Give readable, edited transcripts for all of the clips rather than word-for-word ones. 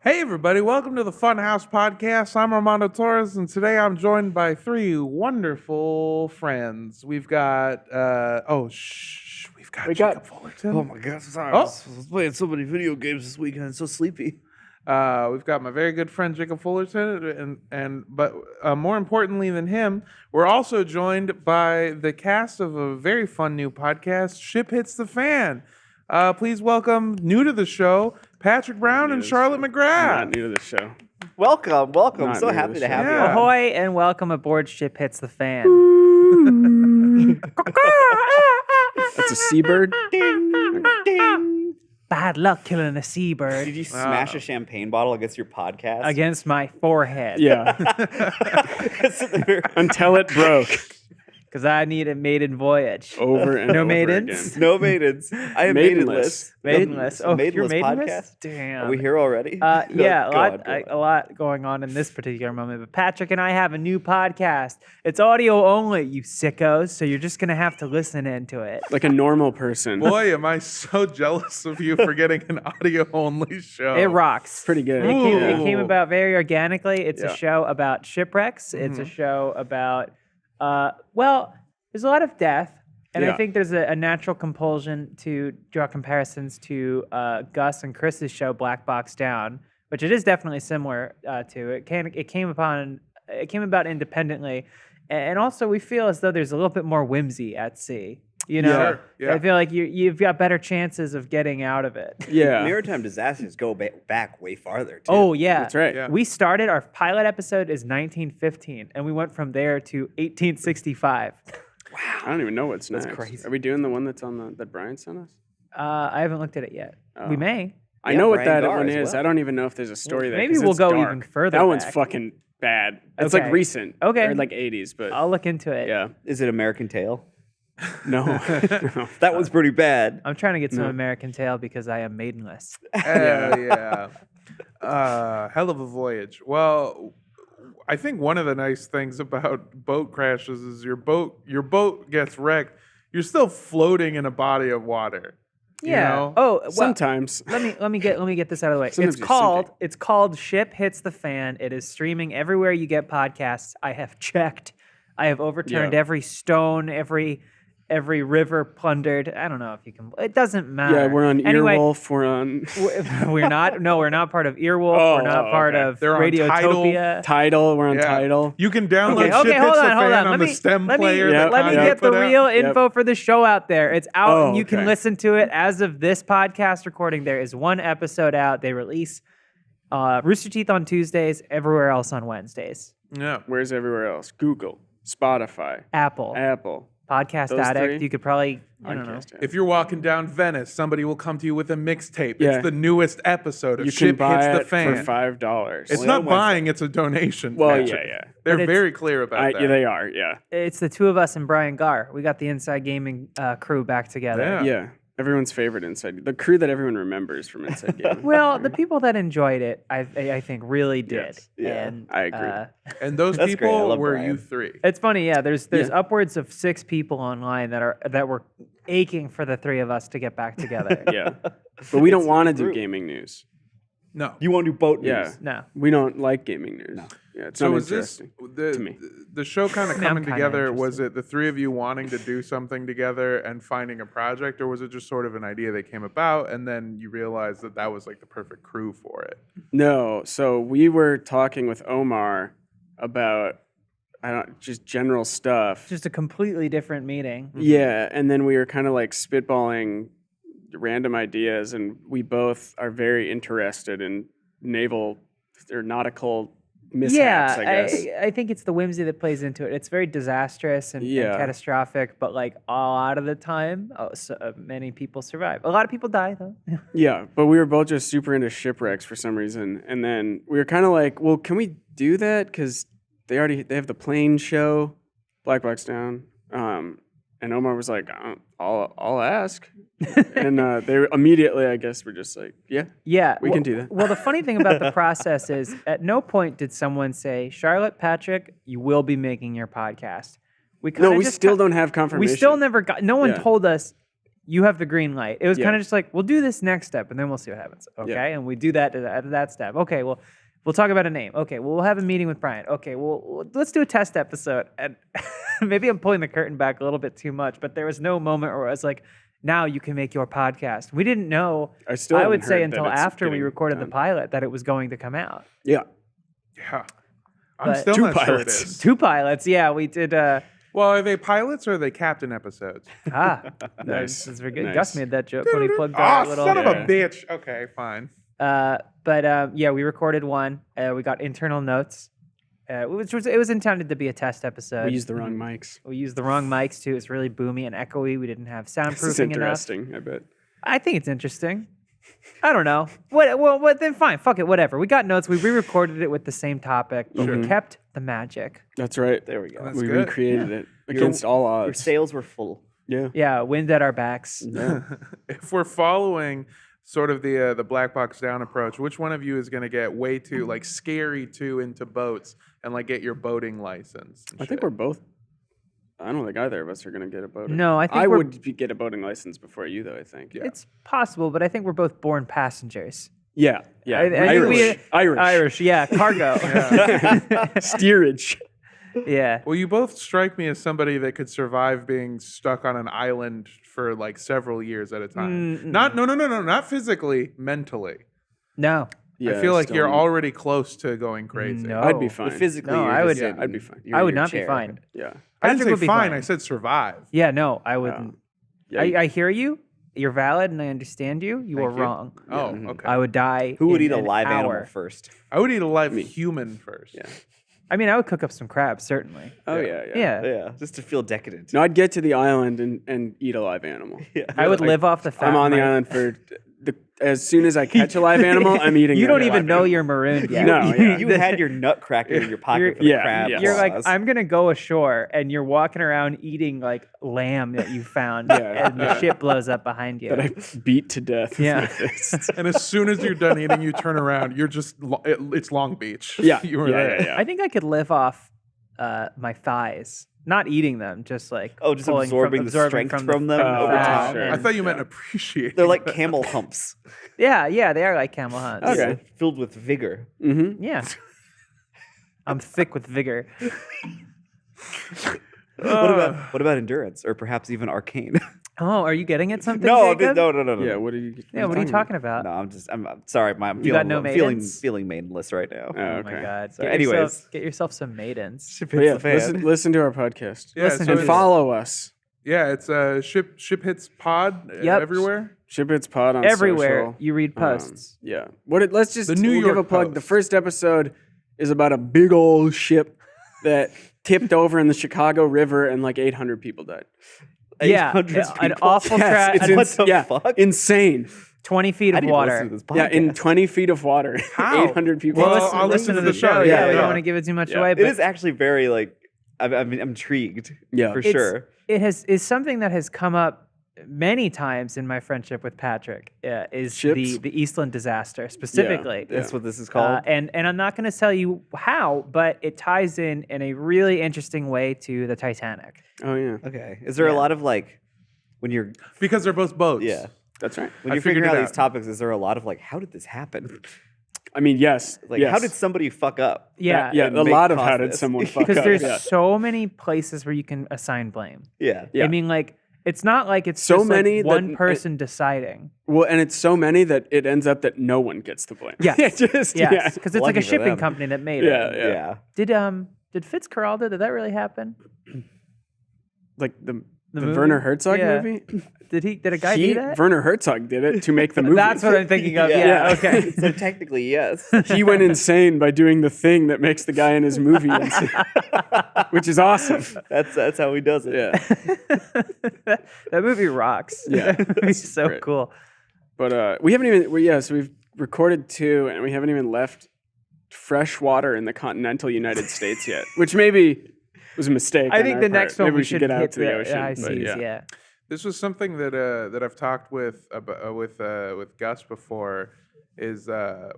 Hey everybody, welcome to the Funhaus Podcast. I'm Armando Torres, and today I'm joined by three wonderful friends. We've got Jacob Fullerton. Oh my God! Sorry, Oh. I was playing so many video games this weekend. So sleepy. We've got my very good friend Jacob Fullerton, but more importantly than him, we're also joined by the cast of a very fun new podcast, Ship Hits the Fan. Please welcome, new to the show, Patrick Brown and Charlotte McGrath. Not new to the show. Welcome. Not So new to happy the to show. have you. Yeah. on. Ahoy and welcome aboard Ship Hits the Fan. That's a seabird. Ding, ding. Bad luck killing a seabird Did you smash a champagne bottle against your podcast? against my forehead. Yeah. Until it broke. Because I need a maiden voyage. Over and No over maidens? again. No maidens. I am Maidenless. Maidenless. Oh, you're Maidenless maidenless? podcast. Damn. Are we here already? Yeah, Go on. a lot going on in this particular moment. But Patrick and I have a new podcast. It's audio only, you sickos. So you're just going to have to listen into it. Like a normal person. Boy, am I so jealous of you for getting an audio-only show. It rocks. Pretty good. It Ooh. came about very organically. It's Yeah. a show about shipwrecks. It's a show about, there's a lot of death. And I Yeah. think there's a natural compulsion to draw comparisons to Gus and Chris's show, Black Box Down, which it is definitely similar to. It came about independently. And also we feel as though there's a little bit more whimsy at sea. You know, Sure, yeah. I feel like you've got better chances of getting out of it. Yeah. Maritime disasters go back way farther, too. Oh, yeah. That's right. Yeah. We started, our pilot episode is 1915, and we went from there to 1865. I don't even know what's That's next. crazy. Are we doing the one that's on that Brian sent us? I haven't looked at it yet. We Oh. may. I Yeah, know what Brian that Garr one as is. well. I don't even know if there's a story there. Maybe 'cause we'll it's go dark. even further That one's back. fucking bad. It's Okay. like recent. Okay. Or like 80s, but I'll look into it. yeah. Is it American Tail? No. No. That one's pretty bad. I'm trying to get some No. American Tail because I am maidenless. Hell yeah. Hell of a voyage. Well, I think one of the nice things about boat crashes is your boat gets wrecked. You're still floating in a body of water. you Yeah. know? Oh, well, Sometimes. let me get this out of the way. Sometimes It's you're called sinking. it's called Ship Hits the Fan. It is streaming everywhere you get podcasts. I have checked. I have overturned Yeah. every stone, every river plundered. I don't know if you can. It doesn't matter. Yeah, we're on Anyway, Earwolf. We're on we're not. No, we're not part of Earwolf. Oh, we're not part okay. of They're on Radiotopia. Tidal. We're on Yeah. Tidal. You can download Okay, Ship hold Hits on, the hold Fan on. the STEM player. Yep, that Let me Kanye get the put out. real Yep. info for the show out there. It's out. Oh, and you can okay. listen to it as of this podcast recording. There is one episode out. They release Rooster Teeth on Tuesdays, everywhere else on Wednesdays. Yeah. Where's everywhere else? Google, Spotify, Apple, Apple. Podcast those Addict. three? You could probably, I don't know. Podcast app. If you're walking down Venice, somebody will come to you with a mixtape. Yeah. It's the newest episode of You can Ship buy Hits the it Fan. for $5. It's Only not on Wednesday. buying, it's a donation. Well, Patrick. yeah. They're But it's- very clear about that. Yeah, they are. Yeah. It's the two of us and Brian Garr. We got the Inside Gaming crew back together. Yeah. Yeah. Everyone's favorite Inside. The crew that everyone remembers from Inside Gaming. Well, the people that enjoyed it, I think, really did. Yes. Yeah, And, I agree. And those That's great. I people love were Brian. you three. It's funny, yeah. There's Yeah. upwards of 6 people online that were aching for the three of us to get back together. Yeah. But we don't It's want to a do group. gaming news. No. You want to do boat news? Yeah. No. We don't like gaming news. Yeah, it's So not was this interesting to me. the show kind of I mean, I'm coming kinda together? Was interested. it the three of you wanting to do something together and finding a project, or was it just sort of an idea that came about and then you realized that that was like the perfect crew for it? No. So we were talking with Omar about just general stuff. Just a completely different meeting. Yeah, and then we were kind of like spitballing random ideas, and we both are very interested in naval or nautical mishaps, I guess. I think it's the whimsy that plays into it. It's very disastrous and Yeah. catastrophic, but like a lot of the time, many people survive. A lot of people die though. Yeah, but we were both just super into shipwrecks for some reason, and then we were kind of like, well, can we do that? Because they have the plane show, Black Box Down, and Omar was like, I'll ask, and they immediately, I guess, were just like, yeah. Yeah, We can do that. Well, the funny thing about the process is, at no point did someone say, "Charlotte, Patrick, you will be making your podcast." No, we still don't have confirmation. We still never got. No one Yeah. told us you have the green light. It was Yeah. kind of just like, we'll do this next step and then we'll see what happens. Okay. Yeah. And we do that at that step. Okay. Well, we'll talk about a name. Okay. Well, we'll have a meeting with Brian. Okay. Well, let's do a test episode. And maybe I'm pulling the curtain back a little bit too much, but there was no moment where I was like, now you can make your podcast. We didn't know, I still I haven't would say heard that until it's after we getting recorded the done. pilot that it was going to come out. Yeah. Yeah. I'm But- still Two not sure it pilots. is. 2 pilots. Yeah, we did. Well, are they pilots or are they captain episodes? Nice. That's very good. Nice. Gus made that joke when he plugged our Oh, little. son of a Yeah. bitch. Okay, fine. But yeah, we recorded one. We got internal notes. It was intended to be a test episode. We used the wrong mics. We used the wrong mics too. It's really boomy and echoey. We didn't have This is soundproofing enough. interesting, I bet. I think it's interesting. I don't know. What? Then fine. Fuck it. Whatever. We got notes. We re-recorded it with the same topic, but we kept the magic. That's right. There we go. That's We good. recreated it against all Your odds. sails were full. Yeah. Yeah, wind at our backs. Yeah. If we're following sort of the black box down approach, which one of you is going to get way too like scary too into boats and like get your boating license? and I think shit? we're both. I don't think either of us are going to get a boating. No, I think I we're- would get a boating license before you, though. I think. Yeah. It's possible, but I think we're both born passengers. Yeah. Yeah. I think Irish. Irish. Irish, yeah, cargo. Steerage. Yeah. Well, you both strike me as somebody that could survive being stuck on an island for like several years at a time. Not physically, mentally. No. Yeah, I feel like still- you're already close to going crazy. No. I'd be Oh. fine. But physically, No, you're I just would- sitting I'd be fine. in I would your not be chair. fine. Yeah. I Patrick didn't would say be fine. fine. I said survive. Yeah, no, I wouldn't. Yeah. I hear you. You're valid, and I understand you. You are Thank you. wrong. Oh, Mhm. okay. I would die. Who would in eat a an live animal hour. first? I would eat a live Me. human first. Yeah. I mean, I would cook up some crabs, certainly. Oh Yeah. yeah. Yeah. Yeah. Yeah, just to feel decadent. No, I'd get to the island and eat a live animal. Yeah. I would Like, live off the fat. I'm on the my- island for as soon as I catch a live animal, I'm eating. You that don't live even know animal. you're marooned yet. No, yeah. You had your nutcracker in your pocket for the yeah, crab. yeah. You're like, claws. I'm gonna go ashore, and you're walking around eating like lamb that you found, Yeah, and the yeah. shit blows up behind you. that I beat to death. Yeah. With my fists. And as soon as you're done eating, you turn around. You're just it's Long Beach. Yeah, you were yeah, there. yeah, yeah. I think I could live off my thighs, not eating them, just like just pulling absorbing the strength from them over fat time. I and- thought you meant appreciate. They're like camel humps. Yeah, they are like camel hunts. Okay. Filled with vigor. Mm-hmm. Yeah. I'm thick with vigor. What about endurance, or perhaps even arcane? Oh, are you getting at something? no, Jacob? no. Yeah. What are you? Yeah, what are you talking about? No, I'm sorry. I'm You got feeling, no I'm feeling maidens? feeling maidenless right now. Oh, Oh okay. my god. So Get anyways. yourself, get yourself some maidens. But yeah, listen to our podcast Yeah, Listen so to and it's- follow us. Yeah, it's Ship Hits Pod Yep. everywhere. Ship It's Pod on Everywhere social. you read posts. Yeah. Let's just The New we'll give York a plug. The Post. first episode is about a big old ship that tipped over in the Chicago River and like 800 people died. Yeah, 800 an people? awful Yes, crash. it's What the yeah, fuck? insane. 20 feet I of need to listen water. to this Yeah, in podcast. 20 feet of water. How? 800 people. Well, I'll listen to the show. Yeah, Yeah, we yeah. don't want to give it too much Yeah. away, It but is actually very like I'm intrigued. Yeah. for It's- sure. it is something that has come up many times in my friendship with Patrick. Is Ships? the Eastland disaster specifically. Yeah. That's what this is called. And I'm not going to tell you how, but it ties in a really interesting way to the Titanic. Oh yeah, Okay. Is there a Yeah. lot of like when you're Because they're both boats. yeah that's right. when I you're figured figuring out it these out. topics? Is there a lot of like how did this happen? I mean, yes. Like yes. how did somebody fuck up? Yeah, Yeah, and a make lot of cause how did this? someone fuck because up. there's yeah. so many places where you can assign blame. Yeah. Yeah. I mean, like it's not like it's So just like many that one person deciding. Well, and it's so many that it ends up that no one gets the blame. Yes. Just Yes, because it's like Lucky a for shipping them. company that made Yeah, it. yeah. Did Fitzcarraldo? Did that really happen? Like the movie? Werner Herzog Yeah. movie. Did a guy do that? Werner Herzog did it to make the movie. That's what I'm thinking of. Yeah. Yeah. Okay. So technically, yes. He went insane by doing the thing that makes the guy in his movie insane, which is awesome. That's how he does it. Yeah, that movie rocks. Yeah, That movie's so great. cool. but we haven't even. So we've recorded 2, and we haven't even left fresh water in the continental United States yet, which maybe was a mistake. I on think our the part. next one maybe we should should get out hit to the ocean. high but seas. yeah. Yeah. This was something that I've talked with Gus before. Is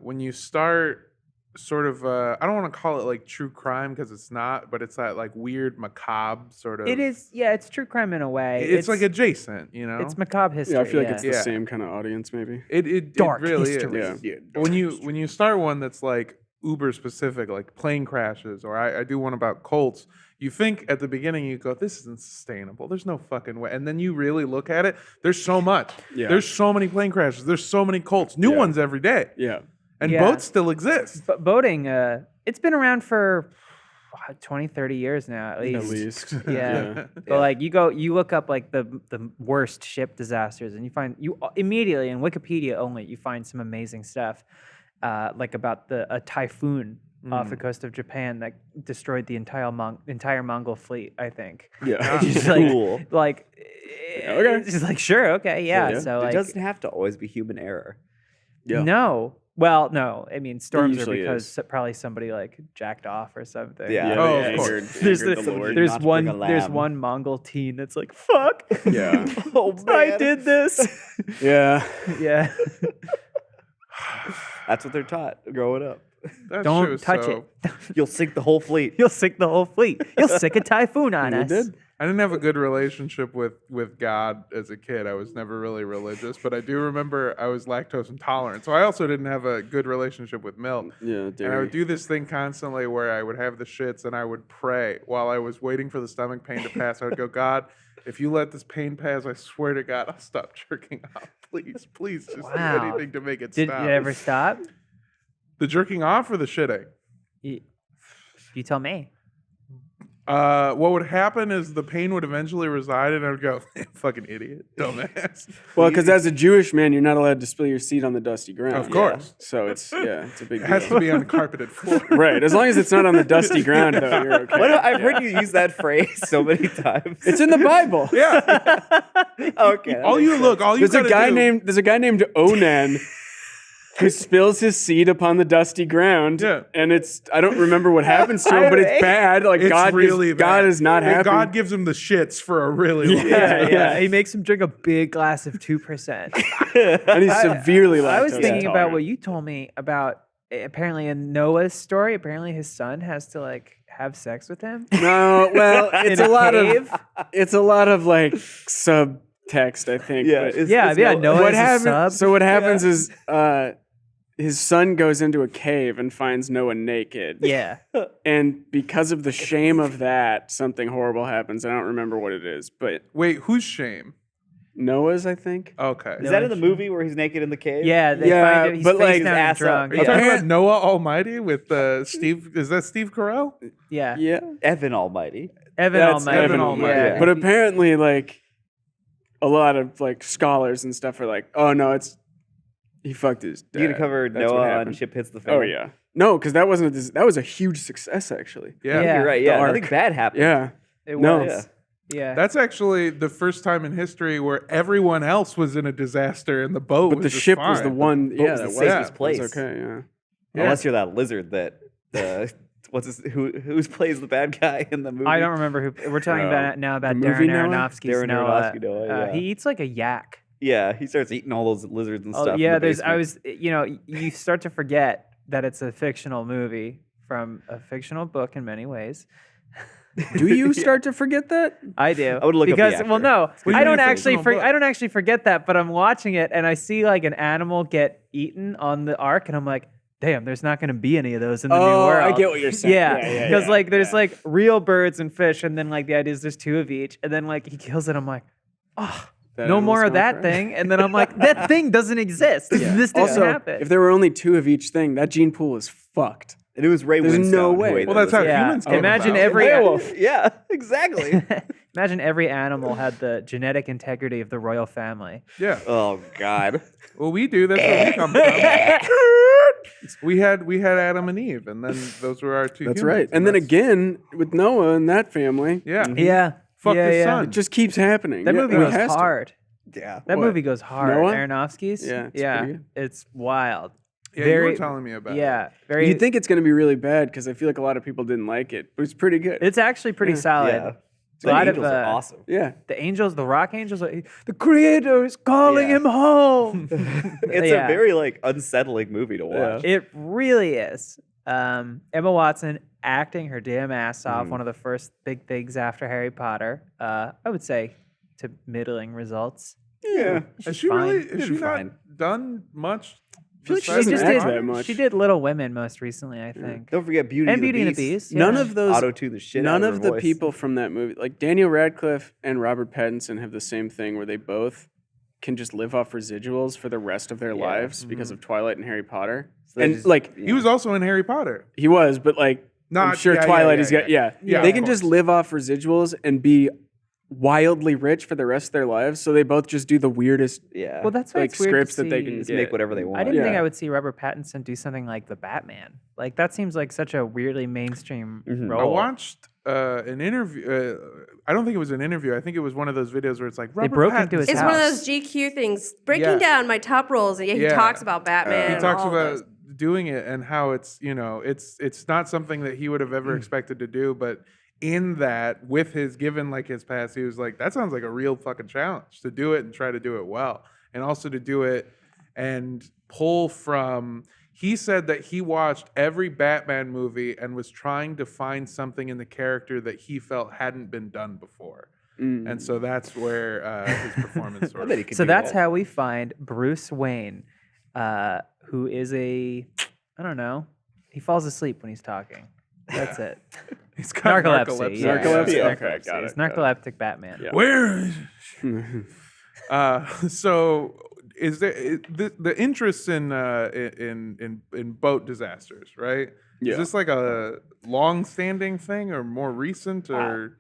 when you start sort of I don't want to call it like true crime because it's not, but it's that like weird macabre sort of. It is, yeah. It's true crime in a way. It's like adjacent, you know. It's macabre history. Yeah, I feel like it's the Yeah. same kind of audience, maybe. It Dark really history. is. Yeah. When you start one that's like uber specific, like plane crashes, or I do one about cults. You think at the beginning, you go, this isn't sustainable. There's no fucking way. And then you really look at it. There's so much. Yeah. There's so many plane crashes. There's so many cults. New Yeah. ones every day. Yeah. And Yeah. boats still exist. But boating, it's been around for 20, 30 years now, at least. At least. Yeah. But like you look up like the worst ship disasters, and you immediately in Wikipedia only you find some amazing stuff, like about a typhoon off the coast of Japan that destroyed the entire Mongol fleet. I think. Yeah. It's just like Cool. like okay. it's just like sure, okay, yeah. yeah. So It like doesn't have to always be human error. Yeah. no. Well, no. I mean, storms are usually because is. probably somebody like jacked off or something. Yeah. Yeah, Oh, they of course. angered There's the the- Lord. There's Not to bring a there's lamb. one Mongol teen that's like, fuck. Yeah. Oh, I man. did this. Yeah. Yeah. That's what they're taught growing up. That's Don't true, touch so it. You'll sink the whole fleet. You'll sink the whole fleet. You'll sick a typhoon on You us. did? I didn't have a good relationship with God as a kid. I was never really religious, but I do remember I was lactose intolerant. So I also didn't have a good relationship with milk. Yeah, And I dairy. would do this thing constantly where I would have the shits and I would pray while I was waiting for the stomach pain to pass. I would go, God, if you let this pain pass, I swear to God, I'll stop jerking off. Please, just do Wow. anything to make it Did stop. it ever stop? The jerking off or the shitting? You tell me. What would happen is the pain would eventually reside, and I would go, "Fucking idiot, dumbass." Well, because as a Jewish man, you're not allowed to spill your seed on the dusty ground. Of course. So it's a big It has deal. to be on carpeted floor. Right. As long as it's not on the dusty ground, though, you're okay. I've heard you use that phrase so many times. It's in the Bible. Yeah. Okay. that All makes you sense. look, all you There's a gotta guy do, named Onan who spills his seed upon the dusty ground. Yeah. And I don't remember what happens to him, but it's bad. Like It's God really bad. God is not And happy. God gives him the shits for a really long time. Yeah. He makes him drink a big glass of 2%. And he's severely lactose I was thinking about intolerant. what you told me about apparently in Noah's story, apparently his son has to like have sex with him. No, well, it's In a lot cave? of like subtext, I think. Yeah. but- it's- Yeah, it's yeah, no- Noah what is a happens? sub. So what happens is his son goes into a cave and finds Noah naked. Yeah. And because of the shame of that, something horrible happens. I don't remember what it is, but Wait, whose shame? Noah's, I think. Okay. Is that in the movie where he's naked in the cave? Yeah, they Yeah, find him, he's but, face like, down and ass up. drunk. Are you Yeah. talking about Noah Almighty with Steve? Is that Steve Carell? Yeah. Yeah. Evan Almighty. Evan That's Almighty. Evan Almighty. Yeah. But apparently, like, a lot of like scholars and stuff are like, oh no, he fucked his dad. You gonna cover That's what Noah on happened. Ship Hits the Fan? Oh yeah. No, because that was a huge success actually. Yeah. Yeah. You're right. Yeah, arc. nothing bad happened. Yeah. It No. was. Yeah. That's actually the first time in history where everyone else was in a disaster and the boat But was the just ship was the fine. one. boat Yeah, was that the was, safest that place. was okay. Yeah. Yeah. Unless you're that lizard that who plays the bad guy in the movie. I don't remember who we're talking about now about the movie Darren Noah? Aronofsky's Darren Noah. Aronofsky Noah, yeah. He eats like a yak. Yeah, he starts eating all those lizards and Oh stuff. in yeah, the I basement. was you start to forget that it's a fictional movie from a fictional book in many ways. Do you start to forget that? I do. I would look up the because actor. well, no, What do you I mean don't a actually. fictional book? I don't actually forget that, but I'm watching it and I see like an animal get eaten on the ark, and I'm like, damn, there's not going to be any of those in the new world. I get what you're saying. Yeah, because yeah, like there's yeah. like real birds and fish, and then like the idea is there's two of each, and then like he kills it. I'm like, oh, That no animal's more of gone that forever. thing, and then I'm like, that thing doesn't exist. This didn't Also, happen. if there were only two of each thing, that gene pool is fucked. And it was Ray There's Winstone. no who way. ate Well, that that's how lizard. Yeah. humans came Imagine about. every- Werewolf. Yeah, exactly. Imagine every animal had the genetic integrity of the royal family. Yeah. Oh God. Well, we do. That's where we come from. We had Adam and Eve, and then those were our two. That's humans, right. And then that's- again with Noah and that family, yeah, Yeah, Fuck yeah, his yeah. son. it just keeps happening. That Yeah, movie it goes has to. hard. Yeah. That What? movie goes hard. Noah? Aronofsky's. Yeah, it's yeah, pretty good. it's wild. Yeah, you very- were telling me about. Yeah, very. You'd think it's going to be really bad because I feel like a lot of people didn't like it, but it's pretty good. it's actually pretty solid. Yeah. A lot The of Angels are awesome. yeah. the angels, the rock angels, like, the creator is calling Yeah. him home. It's Yeah. a very like unsettling movie to watch. It really is. Emma Watson acting her damn ass off. One of the first big things after Harry Potter. I would say to middling results. Yeah. Has she fine. really? Has she Did fine. not done much? feel like she besides doesn't just Harry act did Potter? that much. She did Little Women most recently, I think. Don't forget Beauty And and Beauty the and the Beast. Beast. None yeah. of those Auto-tune the shit out None of of her the voice. people from that movie, like Daniel Radcliffe and Robert Pattinson, have the same thing where they both can just live off residuals for the rest of their lives because of Twilight and Harry Potter. So they And just- like He was also in Harry Potter. he was, but like I'm Not- sure yeah, Twilight yeah, has yeah, got yeah. Yeah, they of can just course. live off residuals and be wildly rich for the rest of their lives. So they both just do the weirdest Yeah. Well, that's why like it's weird scripts to that they see- can just get. make whatever they want. I didn't think Yeah. I would see Robert Pattinson do something like the Batman. Like that seems like such a weirdly mainstream role. I watched an interview. I don't think it was an interview. I think it was one of those videos where it's like Robert broke into his Pattinson- It's one of house. those GQ things, breaking Yeah. down my top roles, and he Yeah. talks about Batman. He and talks all of about those. doing it and how it's it's not something that he would have ever expected to do, but in that with his given like his past, he was like, that sounds like a real fucking challenge to do it and try to do it well, and also to do it and pull from. He said that he watched every Batman movie and was trying to find something in the character that he felt hadn't been done before. And so that's where his performance sort I bet he of. could So do that's that. how we find Bruce Wayne, who is I don't know, he falls asleep when he's talking. That's it. He's got Narcolepsy. Yeah. Narcolepsy? Yeah. Okay, got It's it, got it. narcoleptic Batman. Yeah. Where is so is there the interest in boat disasters, right? Yeah. Is this like a long-standing thing or more recent or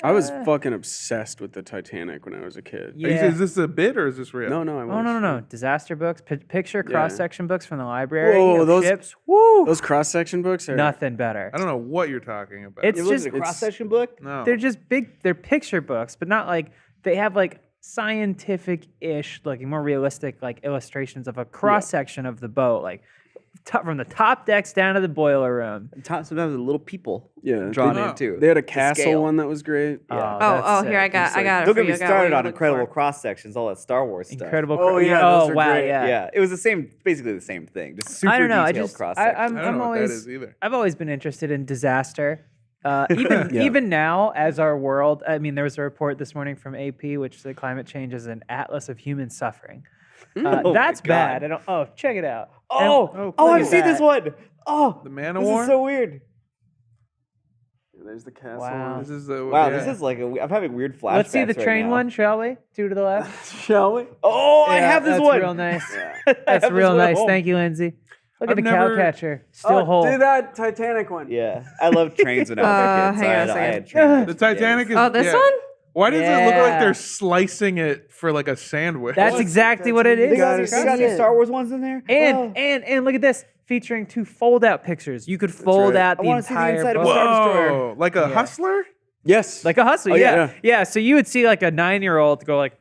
I was fucking obsessed with the Titanic when I was a kid. Yeah. is this a bit or is this real? No, I was. Oh no! Disaster books, picture cross-section books from the library. Whoa, of those- ships. Woo! Those cross-section books are Nothing better. I don't know what you're talking about. It's You looked just at a cross-section book? no. they're just big. They're picture books, but not like they have like scientific-ish looking, more realistic like illustrations of a cross-section of the boat, like from the top decks down to the boiler room. Sometimes the little people Yeah. drawn They- in too. They had a The castle scale. one that was great. Yeah. Oh, here I got it. Don't for get you. me I got what started you're on looking incredible for. cross sections, all that Star Wars stuff. Incredible. Oh, yeah, those are wow, great. yeah. Yeah, it was the same, basically the same thing. Just super I don't know. detailed cross I sections. don't I'm know what always, that is either. I've always been interested in disaster. Even now, as our world, I mean, there was a report this morning from AP, which said climate change is an atlas of human suffering. Oh That's my God. bad. I don't. Oh, check it out. Oh, look I've at seen this that. one. Oh, The Man this of War? is so weird. There's the castle. Wow. This is the Wow, yeah. this is like I'm having weird flashbacks. Let's see the right train now. one, shall we? Two to the left. Shall we? Oh, I Yeah, have this that's one. real nice. I That's have this real one at nice. home. Thank you, Lindsay. Look at I've the never- cowcatcher. Still whole. Do that Titanic one. Yeah, I love trains when I was a kid. So hang on a I had second. trains The for Titanic days. is Oh, this yeah. one? Why does it look like Yeah. they're slicing it for like a sandwich? That's exactly what it You is. They got, gotta they got see these it. Star Wars ones in there. And Oh. and look at this, featuring 2 fold-out pictures. You could fold right. out I the wanna see the entire inside of a boat. Star Destroyer. Whoa, like a hustler? Yes. Like a hustler, Oh, yeah. yeah. yeah. So you would see like a 9-year-old go like,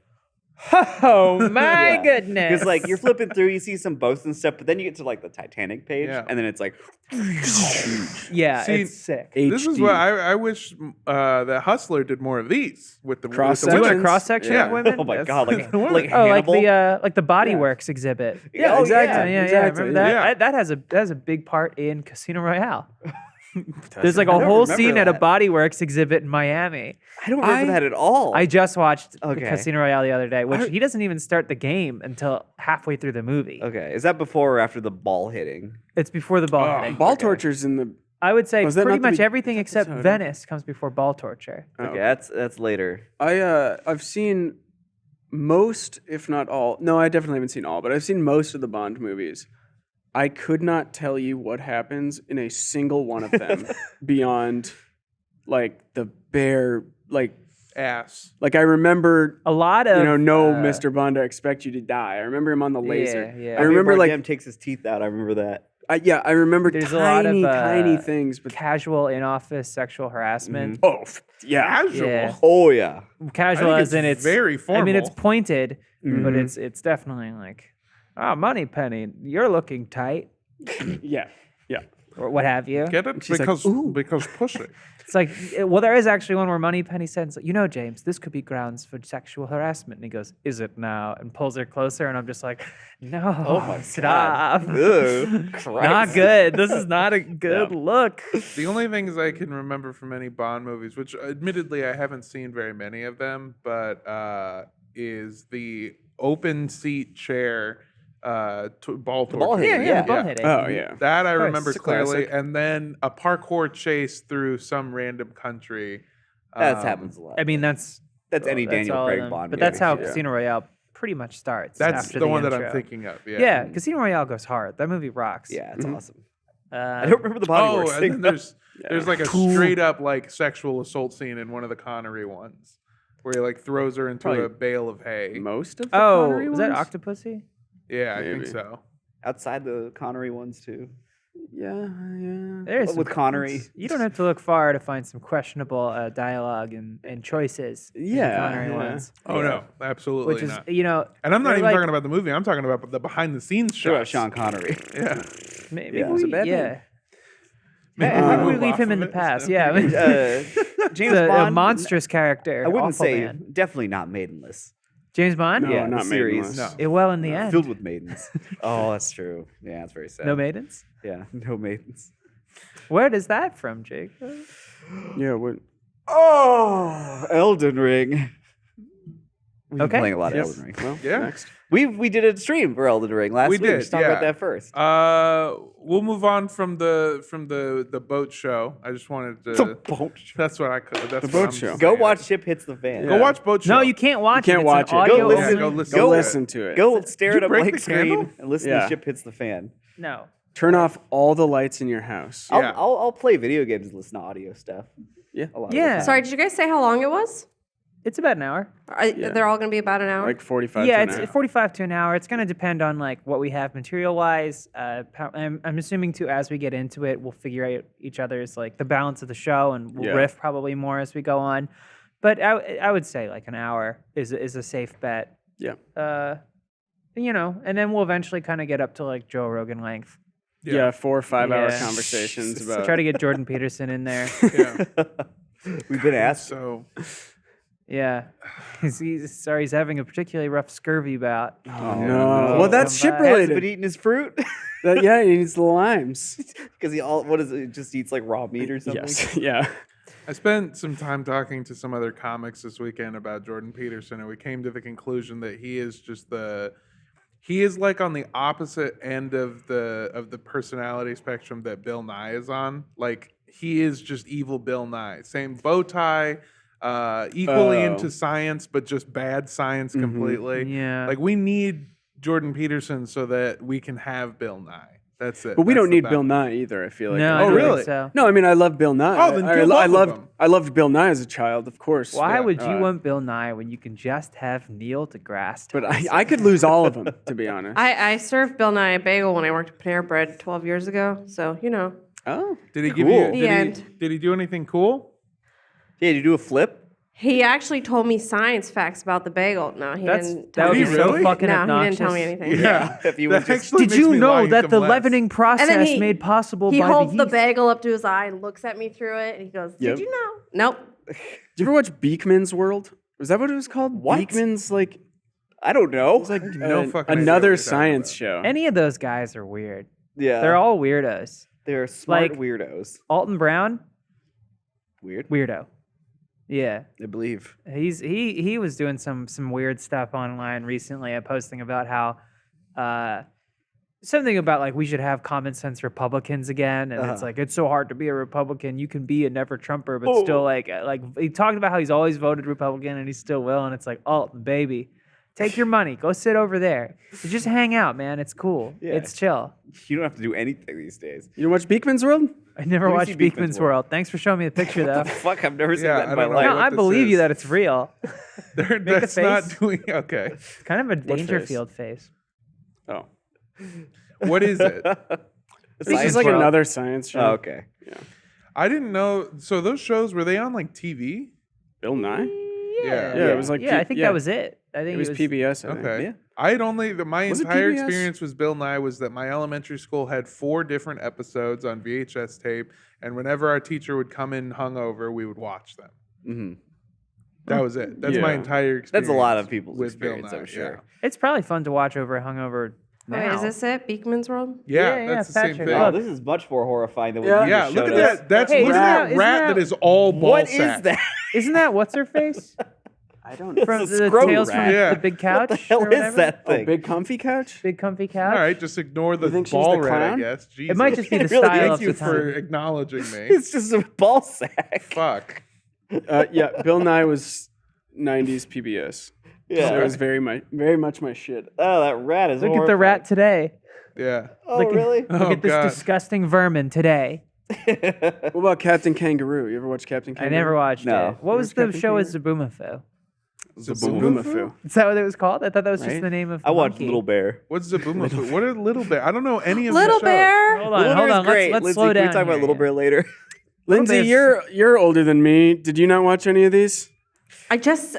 oh my Yeah. goodness. Because like you're flipping through, you see some boats and stuff, but then you get to like the Titanic page, Yeah. and then it's like, yeah, See, it's sick. This is what I wish that Hustler did more of these with the Cross with the You want a women. cross section Yeah. of women? oh my That's- god, like that's the women. like Oh, Hannibal. like the Body Works exhibit. Yeah, Oh, exactly. Yeah, exactly. remember that? Yeah. That has a big part in Casino Royale. There's like a don't whole remember scene at a that. Body Works exhibit in Miami. I don't remember that at all. I just watched Okay. Casino Royale the other day, which he doesn't even start the game until halfway through the movie. Okay, is that before or after the ball hitting? It's before the ball Oh. hitting. Ball tortures in the. I would say Was that pretty not the much everything except episode? Venice comes before ball torture. Okay, that's later. I've seen most, if not all. No, I definitely haven't seen all, but I've seen most of the Bond movies. I could not tell you what happens in a single one of them beyond like the bare Ass. like I remember A lot of no Mr. Bond, I expect you to die. I remember him on the laser. yeah. I remember like takes his teeth out. I remember that. I remember There's a lot of, tiny things, but casual in-office sexual harassment. yeah. Casual. Yeah. Oh yeah. Casual I think as in it's it's very I mean, it's formal. pointed, but it's definitely like, oh, Money Penny, you're looking tight. Yeah. or what have you. Get it? She's like, Because "Ooh." because pussy. It's like, well, there is actually one where Moneypenny says, James, this could be grounds for sexual harassment. And he goes, is it now? And pulls her closer. And I'm just like, no, Oh my God. stop. Ugh, Not Christ. good. This is not a good look. The only things I can remember from any Bond movies, which admittedly I haven't seen very many of them, but is the open seat chair ball torture. ball hitting, Yeah, yeah. ball hitting. Oh yeah. That I course, remember it's a clearly, classic. and then a parkour chase through some random country. That happens a lot. I mean, that's Any Daniel all of Craig them. Bond But movie. that's how Yeah. Casino Royale pretty much starts. That's after the one that I'm intro. thinking of. Yeah. Yeah, Casino Royale goes hard. That movie rocks. Yeah, it's awesome. Uh, I don't remember the body Oh, works and thing. then there's like a straight up like sexual assault scene in one of the Connery ones, where he like throws her into Probably a bale of hay. Most of the Oh, Connery was that ones? Octopussy? Yeah, I think Maybe. so. Outside the Connery ones too. Yeah. There's With some- Connery. You don't have to look far to find some questionable dialogue and choices. in the Yeah, Connery yeah. ones, Oh no, absolutely which is not. And And I'm not they're even like- talking about the movie. I'm talking about the behind the scenes Sure, shots. Sean Connery. Yeah. maybe Yeah. we, It's a bad yeah. Maybe Maybe we move leave off him in of the it. past. So- Yeah, I mean, James the, Bond. a monstrous character. I wouldn't awful say man. definitely not maidenless. James Bond. No, Yeah, not the series. maidenless. No. Well, in the end, Filled with maidens. Oh, that's true. Yeah, it's very sad. no maidens. Yeah, no maidens. Where does that from, Jake? Yeah. What? Oh, Elden Ring. We've been Okay. playing a lot of Yes. Elden Ring. Well, Yeah. next. We did a stream for Elden Ring last We week. did, Let's talk about yeah. that first. We'll move on from the boat show. I just wanted to. The boat show. That's what I could. That's The what boat I'm show. saying. Go watch Ship Hits the Fan. Go Yeah. watch boat show. No, you can't watch can't it. watch It's it. an Go audio listen- only. Yeah, go listen. Go to it. listen to it. Go stare Did at you a break blank the screen candle? and listen Yeah. to Ship Hits the Fan. No. Turn off all the lights in your house. Yeah. I'll play video games and listen to audio stuff. Yeah. A lot of Yeah. the time. Sorry, did you guys say how long it was? It's about an hour. They're all going to be about an hour? Like 45. Yeah, to an it's hour. 45 to an hour. It's going to depend on like what we have material wise. I'm assuming too, as we get into it, we'll figure out each other's like the balance of the show, and we'll Yeah. riff probably more as we go on. But I would say like an hour is a safe bet. Yeah. And then we'll eventually kind of get up to like Joe Rogan length. Yeah. 4 or 5 hour Yeah. conversations about. Try to get Jordan Peterson in there. Yeah. We've been asked. So Yeah, he's having a particularly rough scurvy bout. Oh, Yeah. no. Well, that's Come ship back. Hasn't been related. eating his fruit Yeah, he needs the limes. because he just eats like raw meat or something. Yes. Yeah. I spent some time talking to some other comics this weekend about Jordan Peterson, and we came to the conclusion that he is like on the opposite end of the personality spectrum that Bill Nye is on. Like he is just evil Bill Nye. Same bow tie, equally Oh. into science, but just bad science completely. Yeah. Like we need Jordan Peterson so that we can have Bill Nye. That's it. But we That's don't the need Bill balance. Nye either, I feel like. No, I I Oh, don't feel really? think so. No, I mean I love Bill Nye. Oh, then kill I both of them. loved Bill Nye as a child, of course. Why Yeah. would you want Bill Nye when you can just have Neil deGrasse? But I could lose all of them, to be honest. I served Bill Nye a bagel when I worked at Panera Bread 12 years ago. So, Oh. Did he give Cool. you? The Did end. he? Did he do anything cool? Yeah, did you do a flip? he actually told me science facts about the bagel. No, he didn't That tell would me be Did he so really? fucking No, obnoxious. he didn't tell me anything. Yeah. If you That would just- actually Did makes you me know like that him the less. leavening process made possible he by holds the the yeast? bagel up to his eye and looks at me through it, and he goes, Yep. "Did you know?" Nope. Did you ever watch Beekman's World? Was that what it was called? What? Beekman's like I don't know. it was like No fucking idea what another you're talking science about. show. Any of those guys are weird. Yeah, They're all weirdos. they're smart like- weirdos. Alton Brown, Weird. weirdo. Yeah, I believe. he was doing some weird stuff online recently. Posting about how something about like we should have common sense Republicans again, and it's like it's so hard to be a Republican. You can be a never Trumper, but still like he talked about how he's always voted Republican and he still will, and it's like Alton, baby, take your money, go sit over there, just hang out, man. It's cool, Yeah. it's chill. You don't have to do anything these days. You watch Beekman's World? I never Let me watched see Beekman's Beekman's World. Thanks for showing me the picture, though. What the fuck? I've never seen Yeah, that I in my don't know life. No, what I this believe you is. that it's real. That's face. not doing okay. Kind of a What face? Dangerfield face. Oh. What is it? It's just like World. another science show. Oh, okay. I didn't know. So those shows were they on like TV? Bill Nye? Yeah. Yeah, it was like I think yeah. that was it. I think It was PBS, I think. Okay. Yeah. my Was it entire PBS? experience with Bill Nye was that my elementary school had 4 different episodes on VHS tape, and whenever our teacher would come in hungover, we would watch them. Mm-hmm. That was it. That's my Yeah. entire experience. That's a lot of people's with Bill experience, Nye, I'm sure. It's probably fun to watch over a hungover now. Wait, is this it? Beekman's World? Yeah, Yeah, that's the same Patrick. thing. Wow, Look. this is much more horrifying than what Yeah. you Yeah, just look showed at us. that. That's Hey, look isn't at that- that isn't rat that- that is all ball What sack. is that? Isn't that what's her face I don't know. from It's a the scrotum Tales rat. from Yeah. the Big Couch? What the hell or is whatever? that Oh, thing? big comfy couch? Big comfy couch. All right, just ignore the think she's ball the rat, I clown? guess. Jesus. It might just be the It really style is. of Thank you the time. for acknowledging me. It's just a ball sack. Fuck. Yeah, Bill Nye was 90s PBS. Yeah. So it was very much my shit. Oh, that rat is Look at the rat today. Yeah. Oh, Look at- really? Oh, Look at this God. disgusting vermin today. What about Captain Kangaroo? You ever watch Captain I Kangaroo? never watched No. it. What was the Captain show with Kangaroo? Zaboomafu? Zaboomafu. Is that what it was called? I thought that was just Right? the name of the I watched monkey. Little Bear. What's Zaboomafoo? What are Little Bear? I don't know any of Little the shows. Bear. Hold on, Little hold Bear's on. great. Let's Lindsay, slow down can we talk about here. Little Bear later? Lindsay, Bear's- you're older than me. Did you not watch any of these? I just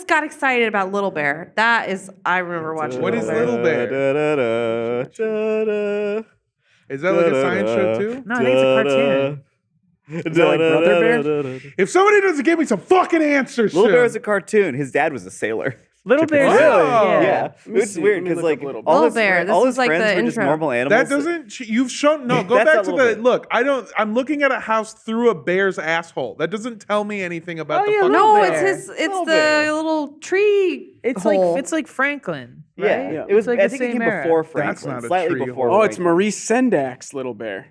got excited about Little Bear. That is, I remember watching. What is Little Bear? Is that like a science show too? No, I think it's a cartoon. Is that like Brother Bear? If somebody doesn't give me some fucking answers, Little soon. Bear is a cartoon. His dad was a sailor. Little Bear's Really? yeah. Yeah, Let me it's see. weird Let me because look up like Little all Bear. his, Little Bear, all this his is like friends the were just intro. normal animals. That doesn't. You've shown. No, go That's back not to Little the Bear. look. I don't. I'm looking at a house through a bear's asshole. That doesn't tell me anything about Oh, the yeah, fucking No, Bear. it's his. It's Little the Bear. little tree. It's hole. like it's like Franklin. Yeah, Right? Yeah. it was. It's like I the think it same came era. before That's Franklin, not a slightly tree before. hole. Oh, it's Franklin. Maurice Sendak's Little Bear.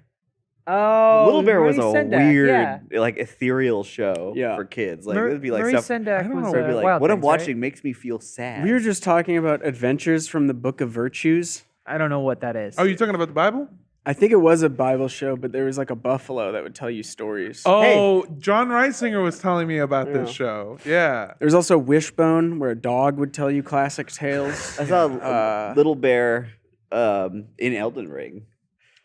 Oh, Little Bear was a Maurice Sendak, weird, yeah. like ethereal show Yeah. for kids. Like Mar- it would be like Maurice stuff. Sendak I don't was know. It'd be like, Wild what I'm Things, right? watching makes me feel sad. We were just talking about adventures from the Book of Virtues. I don't know what that is. Oh, you're talking about the Bible? I think it was a Bible show, but there was like a buffalo that would tell you stories. Oh, John Reisinger was telling me about this Yeah. show. Yeah. There was also Wishbone, where a dog would tell you classic tales. I saw a little bear in Elden Ring.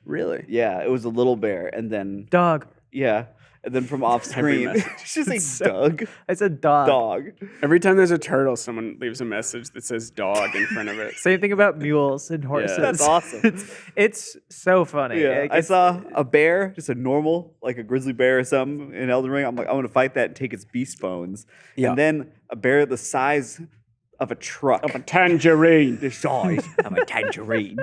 Really? Yeah, it was a little bear, and then Dog. and then from off screen, message. she's like So- Doug, I said dog. dog. Every time there's a turtle, someone leaves a message that says dog in front of it. Same thing about mules and horses. That's awesome. It's so funny. Yeah, Like, I it's- saw a bear, just a normal, like a grizzly bear or something in Elden Ring. I'm like, I want to fight that and take its beast bones. Yeah. And then a bear the size of a truck, Of a tangerine. the size of a tangerine,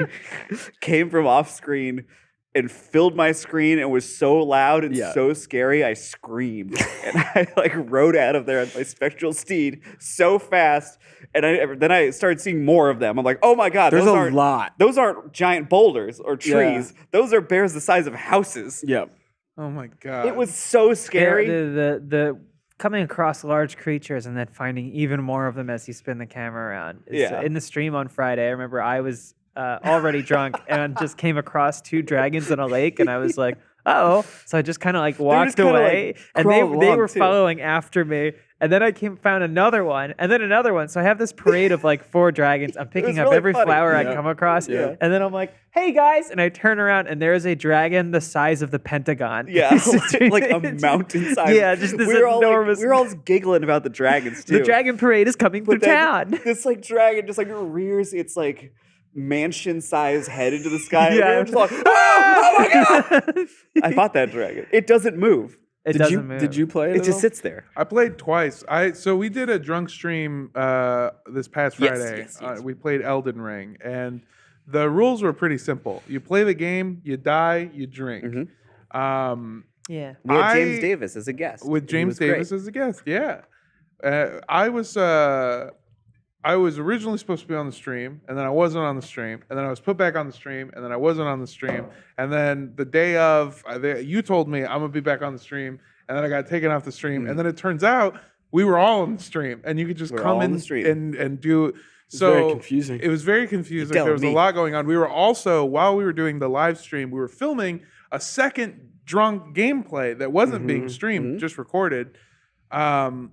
came from off screen and filled my screen and was so loud and Yeah. so scary, I screamed. And I like rode out of there on my spectral steed so fast. And then I started seeing more of them. I'm like, oh my God, There's those a aren't, lot. those aren't giant boulders or Yeah. trees. Those are bears the size of houses. Yep. Oh my god. It was so scary. The coming across large creatures and then finding even more of them as you spin the camera around. Yeah. In the stream on Friday, I remember I was already drunk and just came across 2 dragons in a lake, and I was like, "Oh!" So I just kind of like walked just kinda, away, like, and crawled they along, were too. following after me. And then I found another one, and then another one. So I have this parade of like 4 dragons. I'm picking up really every funny. flower I Yeah. come across, Yeah. and then I'm like, "Hey guys!" And I turn around, and there is a dragon the size of the Pentagon. Yeah, It's like a it's- mountain size. Yeah, just this we were all enormous. we were all just giggling about the dragons too. The dragon parade is coming through But then town. This like dragon just like rears its like mansion-sized head into the sky. And we Yeah. were just like, oh my God! I fought that dragon. It doesn't move. It Did doesn't you move. did you play it? It at just all? sits there. I played twice. So we did a drunk stream this past Yes, Friday. yes. We played Elden Ring, and the rules were pretty simple. You play the game, you die, you drink. Yeah. We had James I- Davis as a guest. With He James was great. Davis as a guest. Yeah, I was originally supposed to be on the stream, and then I wasn't on the stream, and then I was put back on the stream, and then I wasn't on the stream, and then the day of, you told me I'm gonna be back on the stream, and then I got taken off the stream, and then it turns out we were all on the stream, and you could just We were come all on in the stream. and do. It's So very confusing. It was very confusing. telling There was a me. lot going on. We were also, while we were doing the live stream, we were filming a second drunk gameplay that wasn't being streamed, just recorded. And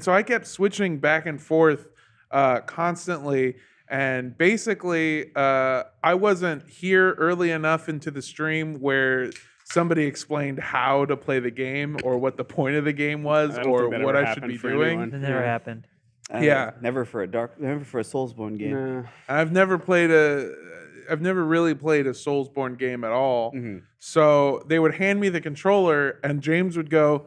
so I kept switching back and forth constantly. And basically, I wasn't here early enough into the stream where somebody explained how to play the game or what the point of the game was I don't or think that what ever I should happened be for doing. anyone. It never happened. Never for a Soulsborne game. Nah. I've never really played a Soulsborne game at all. Mm-hmm. So they would hand me the controller, and James would go,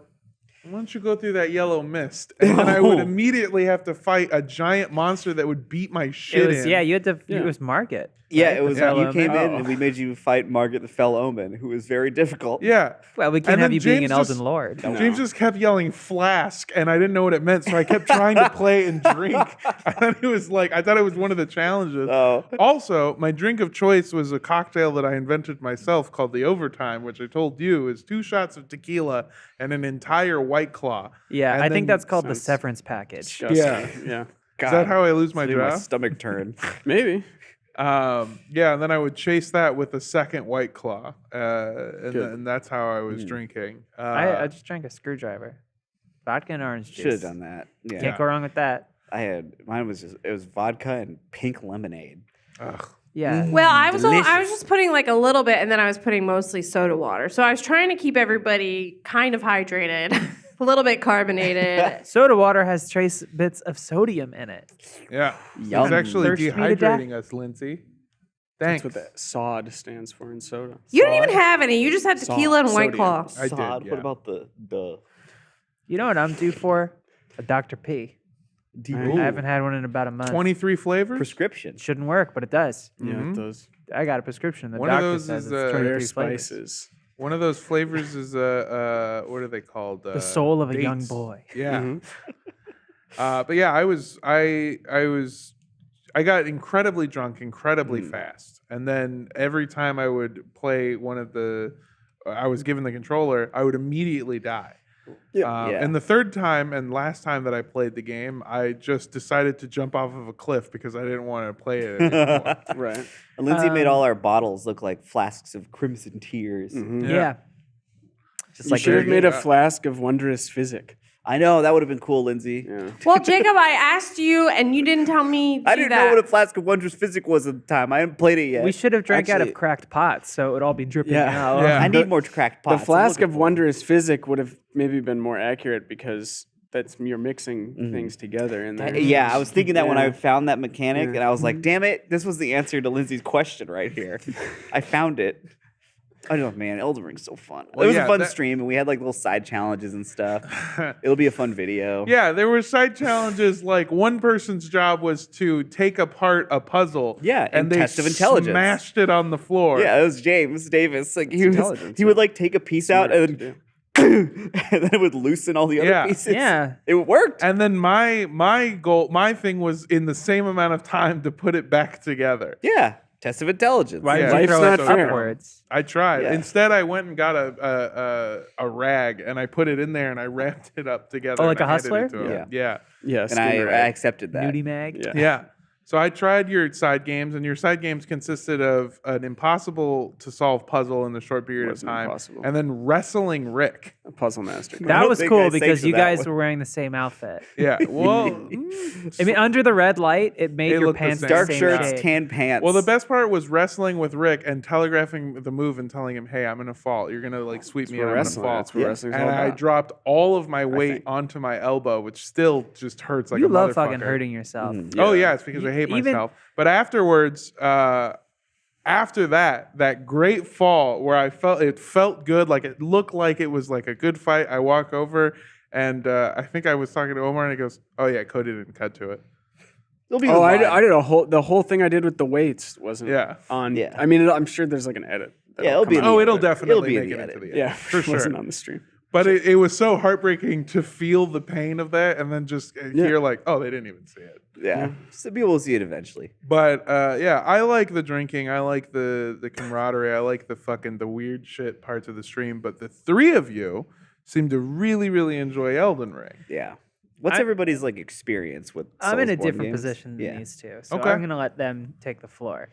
"Why don't you go through that yellow mist?" And then I would immediately have to fight a giant monster that would beat my shit It was, in. yeah, you had to. It was Market. Yeah, right? it was. The Fell You came Omen. in and we made you fight Margaret the Fell Omen, who was very difficult. Yeah. Well, we And can't have then you being James an just- Elden Lord. James just kept yelling "flask," and I didn't know what it meant, so I kept trying to play and drink. I thought it was one of the challenges. Oh. Also, my drink of choice was a cocktail that I invented myself called the Overtime, which I told you is 2 shots of tequila and an entire White Claw. Yeah, And I think then- that's called the sounds- severance package. Disgusting. Yeah. Is that how I lose my It's making my jaw? stomach turn. Maybe. Yeah, and then I would chase that with a second White Claw, Good. and that's how I was drinking. I just drank a screwdriver. Vodka and orange juice. Should have done that. Yeah. Can't go wrong with that. Mine was it was vodka and pink lemonade. Ugh. Yeah. Well, I was Delicious. just putting like a little bit, and then I was putting mostly soda water. So I was trying to keep everybody kind of hydrated, a little bit carbonated. Soda water has trace bits of sodium in it. Yeah, Yum. it's actually Thirst me to death. dehydrating us, Lindsay. Thanks. That's what that SOD stands for in soda. You didn't even have any. You just had tequila and White Sodium. Claw. I did, Sod. yeah. What about the You know what I'm due for? A Dr. P. I haven't had one in about a month. 23 flavors? prescription? Shouldn't work, but it does. Yeah, Mhm. it does. I got a prescription. The One of doctor those says is, it's uh, 23 Rare flavors. spices. One of those flavors is what are they called? The soul of a young dates. boy. Yeah. Mhm. But yeah, I got incredibly drunk incredibly fast, and then every time I would play I was given the controller, I would immediately die. Yeah. Yeah. And the third time and last time that I played the game, I just decided to jump off of a cliff because I didn't want to play it anymore. Right. And Lindsay made all our bottles look like flasks of crimson tears. Mhm. Yeah. Just You like should have made a Yeah. flask of wondrous physic. I know that would have been cool, Lindsay. Yeah. Well, Jacob, I asked you, and you didn't tell me. I didn't know what a flask of wondrous physic was at the time. I hadn't played it yet. We should have drank out Actually- of cracked pots, so it would all be dripping Yeah. out. Yeah. I need more cracked pots. The I'm flask looking of for wondrous physic would have maybe been more accurate because that's you're mixing things together in there. Yeah, I was thinking that when I Yeah. found that mechanic, Yeah. and I was like, "Damn it! This was the answer to Lindsay's question right here." I found it. I know, man. Elden Ring's so fun. Well, it was yeah, a fun that- stream, and we had like little side challenges and stuff. It'll be a fun video. Yeah, there were side challenges. Like one person's job was to take apart a puzzle. Yeah, and in they Test of Intelligence. smashed it on the floor. Yeah, it was James Davis. Like intelligence, he would like take a piece out Smart and to then, do. and then it would loosen all the other Yeah. pieces. Yeah. It worked. And then my thing was in the same amount of time to put it back together. Yeah, Test of Intelligence. Why Yeah. did you Life's throw not it fair. upwards? I tried. Yeah. Instead, I went and got a rag and I put it in there and I wrapped it up together. Oh, like and a I handed it hustler? to him. Yeah. Yeah. Yes. And I accepted that. Nudie mag? Yeah. Yeah. So I tried your side games, and your side games consisted of an impossible to solve puzzle in a short period of Wasn't time, impossible. and then wrestling Rick. A puzzle master. I That don't was think cool I because saved you that guys one. were wearing the same outfit. Yeah. Well, I mean, under the red light, it made They your look the pants same. Dark the same shirts, shade. tan pants. well, the best part was wrestling with Rick and telegraphing the move and telling him, "Hey, I'm gonna fall. You're gonna like sweep me, what and I'm wrestling- gonna fall." that's what wrestling's and all I about. dropped all of my weight think. onto my elbow, which still just hurts like You a love motherfucker. fucking hurting yourself. Oh yeah, it's because I hate Even- myself. But afterwards, after that great fall where it felt good, like it looked like it was like a good fight. I walk over and I think I was talking to Omar and he goes, "Oh yeah, Cody didn't cut to it." It'll be Oh, the I vibe. did the whole thing I did with the weights wasn't Yeah. on. Yeah. I mean, I'm sure there's like an edit. Yeah, it'll be in come the out. It'll edit. definitely be in make the it edit. into the end. Yeah, for it wasn't sure. on the stream. But it was so heartbreaking to feel the pain of that and then just hear like, "Oh, they didn't even see it." Yeah. So people will see it eventually. But yeah, I like the drinking. I like the camaraderie. I like the weird shit parts of the stream. But the three of you seem to really, really enjoy Elden Ring. Yeah. What's everybody's like experience with I'm in a Soulsborne different games? position than Yeah. these two, so Okay. I'm gonna let them take the floor.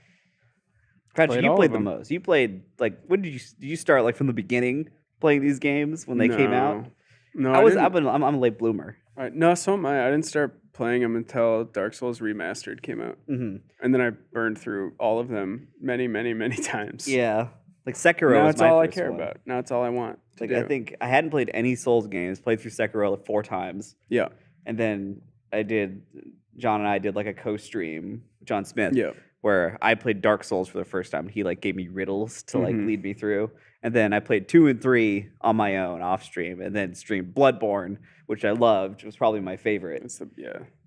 Patrick, Played you all played of the them. most. You played like when did you start like from the beginning playing these games when they came out? No, I'm a late bloomer. No, so am I. I didn't start playing them until Dark Souls Remastered came out, Mm-hmm. and then I burned through all of them many, many, many times. Yeah. Like Sekiro Now was it's my all I first care one. about. Now it's all I want to Like do. I think I hadn't played any Souls games. Played through Sekiro like 4 times, Yeah. and then John and I did like a co-stream, John Smith, Yep. where I played Dark Souls for the first time. He like gave me riddles to like lead me through. And then I played 2 and 3 on my own off stream, and then streamed Bloodborne, which I loved. It was probably my favorite.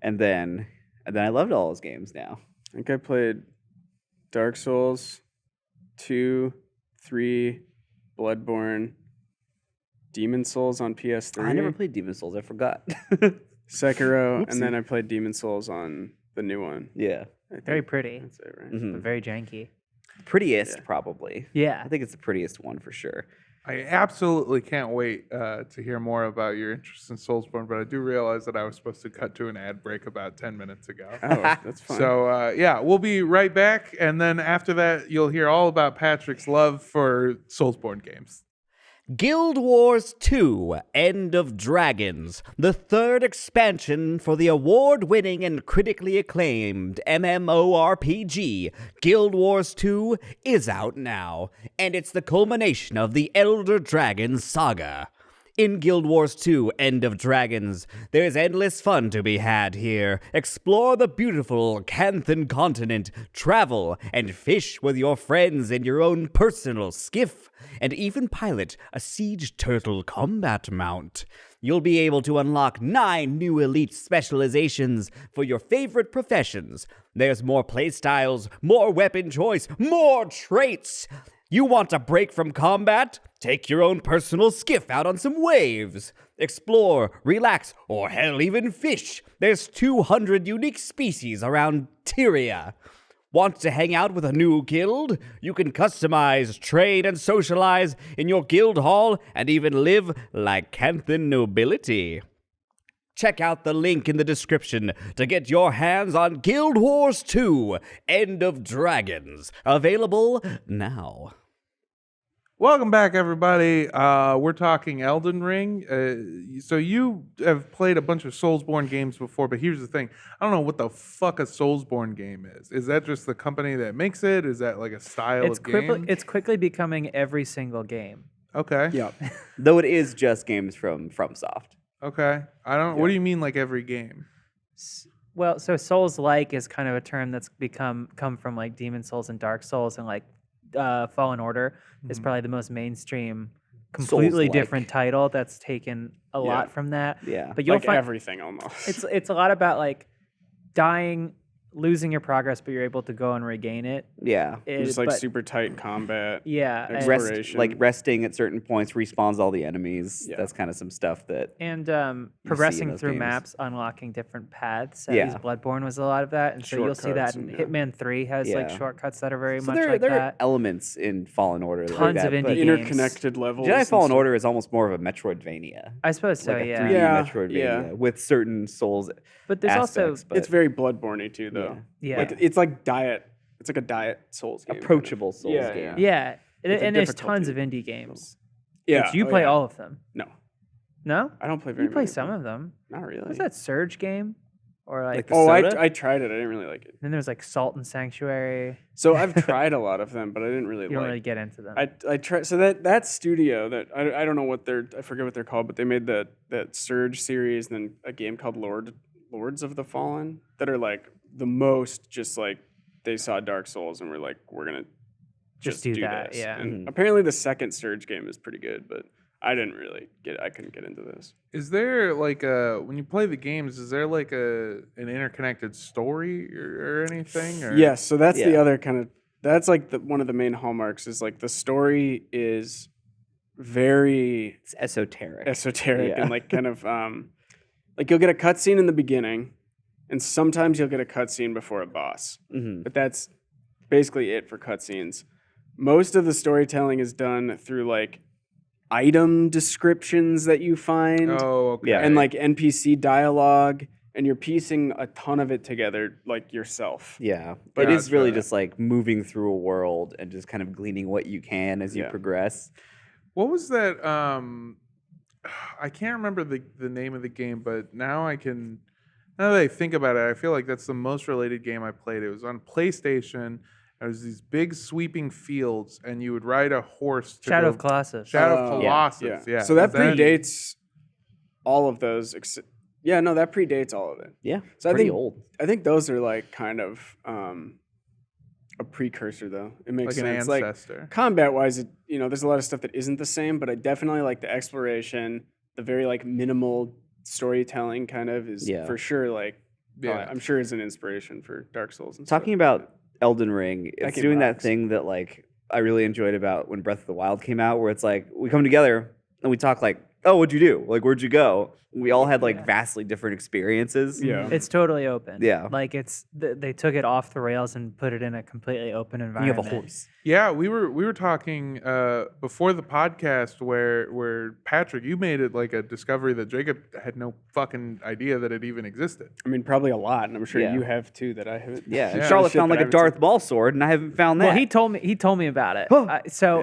And then I loved all those games now. I think I played Dark Souls 2, 3, Bloodborne, Demon Souls on PS3. I never played Demon Souls. I forgot. Sekiro, and then I played Demon Souls on the new one. Yeah. Very pretty, That's it, right? but very janky. Prettiest, probably. Yeah. I think it's the prettiest one for sure. I absolutely can't wait to hear more about your interest in Soulsborne, but I do realize that I was supposed to cut to an ad break about 10 minutes ago. Oh, that's fine. So, yeah, we'll be right back. And then after that, you'll hear all about Patrick's love for Soulsborne games. Guild Wars 2 End of Dragons, the third expansion for the award-winning and critically acclaimed MMORPG, Guild Wars 2 is out now, and it's the culmination of the Elder Dragons saga. In Guild Wars 2 End of Dragons, there's endless fun to be had here. Explore the beautiful Canthan continent, travel, and fish with your friends in your own personal skiff, and even pilot a siege turtle combat mount. You'll be able to unlock 9 new elite specializations for your favorite professions. There's more playstyles, more weapon choice, more traits. You want a break from combat? Take your own personal skiff out on some waves. Explore, relax, or hell, even fish. There's 200 unique species around Tyria. Want to hang out with a new guild? You can customize, trade, and socialize in your guild hall and even live like Canthan nobility. Check out the link in the description to get your hands on Guild Wars 2 End of Dragons. Available now. Welcome back, everybody. We're talking Elden Ring. So you have played a bunch of Soulsborne games before, but here's the thing. I don't know what the fuck a Soulsborne game is. Is that just the company that makes it? Is that like a style of game? It's quickly becoming every single game. Okay. Yep. Though it is just games from FromSoft. Okay. I don't. What do you mean, like every game? Well, so Souls-like is kind of a term that's come from like Demon Souls and Dark Souls, and like Fallen Order is probably the most mainstream, completely Souls-like. different title that's taken a lot from that. Yeah. But you'll Like find everything almost. it's a lot about like dying, losing your progress, but you're able to go and regain it. Yeah. Just like but- super tight combat. Yeah, and- Exploration. Resting at certain points respawns all the enemies. Yeah. That's kind of some stuff that and in progressing those through games. maps, unlocking different paths. At Yeah. least Bloodborne was a lot of that, and so you'll see that Shortcuts in and, Hitman 3 has like Yeah. shortcuts that are very so much there, like there are that. elements in Fallen Order like Tons that, of indie but games. Interconnected levels. Jedi and Fallen stuff. Order is almost more of a Metroidvania. I suppose so, Like a yeah. 3D Yeah, Metroidvania yeah. with certain Souls But there's also aspects, but It's very Bloodborne-y too, though. yeah, Like it's like diet. It's like a diet Souls game. approachable Souls Yeah, game. yeah, It's a and there's tons difficulty. of indie games. Yeah. Which you oh, play yeah. all of them. No, No, I don't play very. you play many some them. of them. Not really. What's that Surge game? Or like, the Oh, Soda? I tried it. I didn't really like it. then there's like Salt and Sanctuary. So I've tried a lot of them, but I didn't really You don't like. really get into them. I tried. So that studio that I don't know what I forget what they're called, but they made that Surge series, and then a game called Lords of the Fallen that are like the most just like they saw Dark Souls and were like, we're gonna Just just do do that, this. yeah. And apparently the second Surge game is pretty good, but I couldn't get into this. Is there like when you play the games? Is there like an interconnected story or anything? Or? Yes, so that's the Yeah. other kind of that's like one of the main hallmarks is like the story is very It's esoteric. esoteric Yeah. and like kind of like you'll get a cutscene in the beginning, and sometimes you'll get a cutscene before a boss. Mhm. But that's basically it for cutscenes. Most of the storytelling is done through like item descriptions that you find Oh, okay. Yeah. and like NPC dialogue, and you're piecing a ton of it together like yourself. Yeah, it is really Gotcha. just like moving through a world and just kind of gleaning what you can as you Yeah. progress. What was that? I can't remember the name of the game, but now I can. Now that I think about it, I feel like that's the most related game I played. It was on PlayStation. It was these big sweeping fields, and you would ride a horse. To Shadow go- of Colossus. Shadow of Yeah. Colossus. Yeah. So that Is predates all of those. Yeah, no, that predates all of it. Yeah, So pretty I think old. I think those are like kind of a precursor, though. It makes Like an sense. ancestor. Like combat wise, there's a lot of stuff that isn't the same, but I definitely like the exploration, the very like minimal storytelling kind of is for sure like. Yeah. I'm sure it's an inspiration for Dark Souls. And Talking stuff. about Elden Ring, it's game doing that rocks. thing that like I really enjoyed about when Breath of the Wild came out, where it's like we come together and we talk like, oh, what'd you do? Like, where'd you go? We all had like vastly different experiences. Yeah. It's totally open. Yeah. Like they took it off the rails and put it in a completely open And you environment. have a horse. Yeah, we were talking before the podcast where Patrick, you made it like a discovery that Jacob had no fucking idea that it even existed. I mean, probably a lot, and I'm sure Yeah. you have too. That I haven't. Yeah, and Yeah. Charlotte Shit found that like I a haven't seen. Darth Maul sword, and I haven't found that. Well, he told me about it. So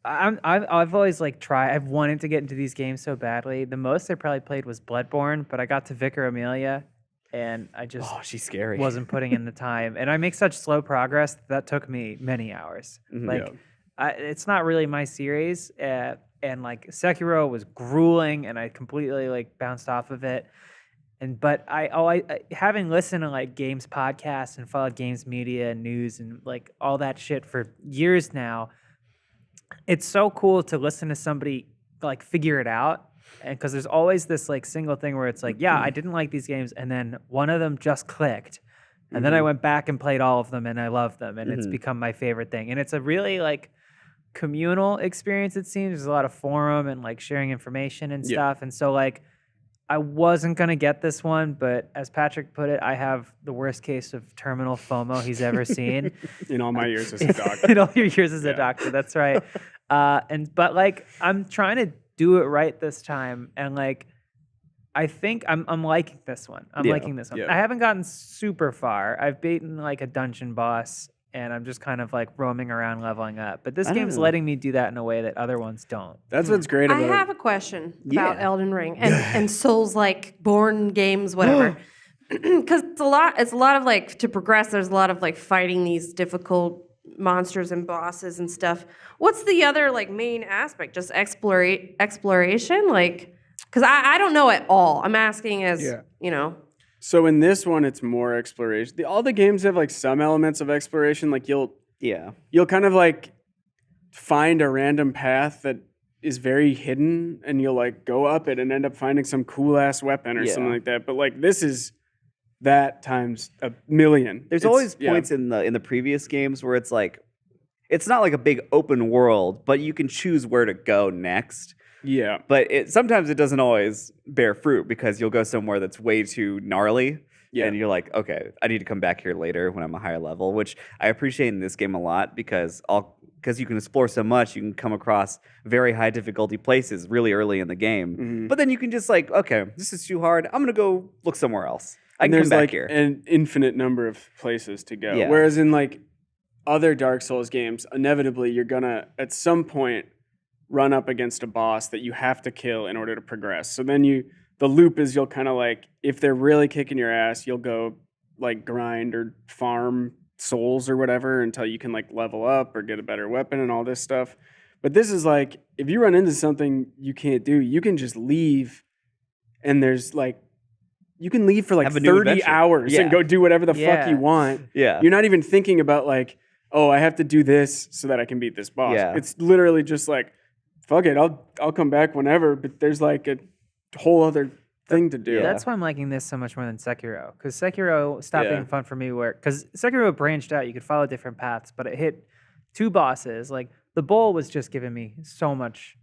I've always like I've wanted to get into these games so badly. The most I probably played was Bloodborne, but I got to Vicar Amelia, and I just She's scary. wasn't putting in the time. And I make such slow progress that took me many hours. Like it's not really my series. And like Sekiro was grueling, and I completely like bounced off of it. But I having listened to like games podcasts and followed games media and news and like all that shit for years now, it's so cool to listen to somebody like figure it out. And because there's always this like single thing where it's like, yeah, I didn't like these games, and then one of them just clicked, and then I went back and played all of them, and I love them, and it's become my favorite thing. And it's a really like communal experience. It seems there's a lot of forum and like sharing information and stuff. And so like I wasn't gonna get this one, but as Patrick put it, I have the worst case of terminal FOMO he's ever seen. In all my years as a doctor. In all your years as a doctor, that's right. But like I'm trying to do it right this time, and like I think I'm liking this one. I'm liking this one. Yeah. I haven't gotten super far. I've beaten like a dungeon boss, and I'm just kind of like roaming around leveling up. But this game's letting me do that in a way that other ones don't. That's what's great I about have it. a question about Elden Ring and Souls like born games, whatever. Because it's a lot of like to progress. There's a lot of like fighting these difficult monsters and bosses and stuff. What's the other like main aspect? Just exploration, like because I don't know at all. I'm asking as you know. So in this one, it's more exploration. All the games have like some elements of exploration. Like you'll kind of like find a random path that is very hidden, and you'll like go up it and end up finding some cool ass weapon or something like that. But like this is that times a million. There's always points in the previous games where it's like it's not like a big open world, but you can choose where to go next. Yeah. But sometimes it doesn't always bear fruit because you'll go somewhere that's way too gnarly. Yeah. And you're like, okay, I need to come back here later when I'm a higher level, which I appreciate in this game a lot because you can explore so much, you can come across very high difficulty places really early in the game. Mm-hmm. But then you can just like, okay, this is too hard. I'm going to go look somewhere else. I can there's come back like here. an infinite number of places to go. Yeah. Whereas in like other Dark Souls games, inevitably you're gonna at some point run up against a boss that you have to kill in order to progress. So then the loop is you'll kind of like, if they're really kicking your ass, you'll go like grind or farm souls or whatever until you can like level up or get a better weapon and all this stuff. But this is like, if you run into something you can't do, you can just leave, and there's like, you can leave for like Have a new 30 adventure. hours and go do whatever the fuck you want. Yeah. You're not even thinking about like, oh, I have to do this so that I can beat this boss. Yeah. It's literally just like, fuck it, I'll come back whenever, but there's like a whole other thing to do. That's why I'm liking this so much more than Sekiro. Because Sekiro stopped being fun for me because Sekiro branched out. You could follow different paths, but it hit two bosses. Like the bowl was just giving me so much.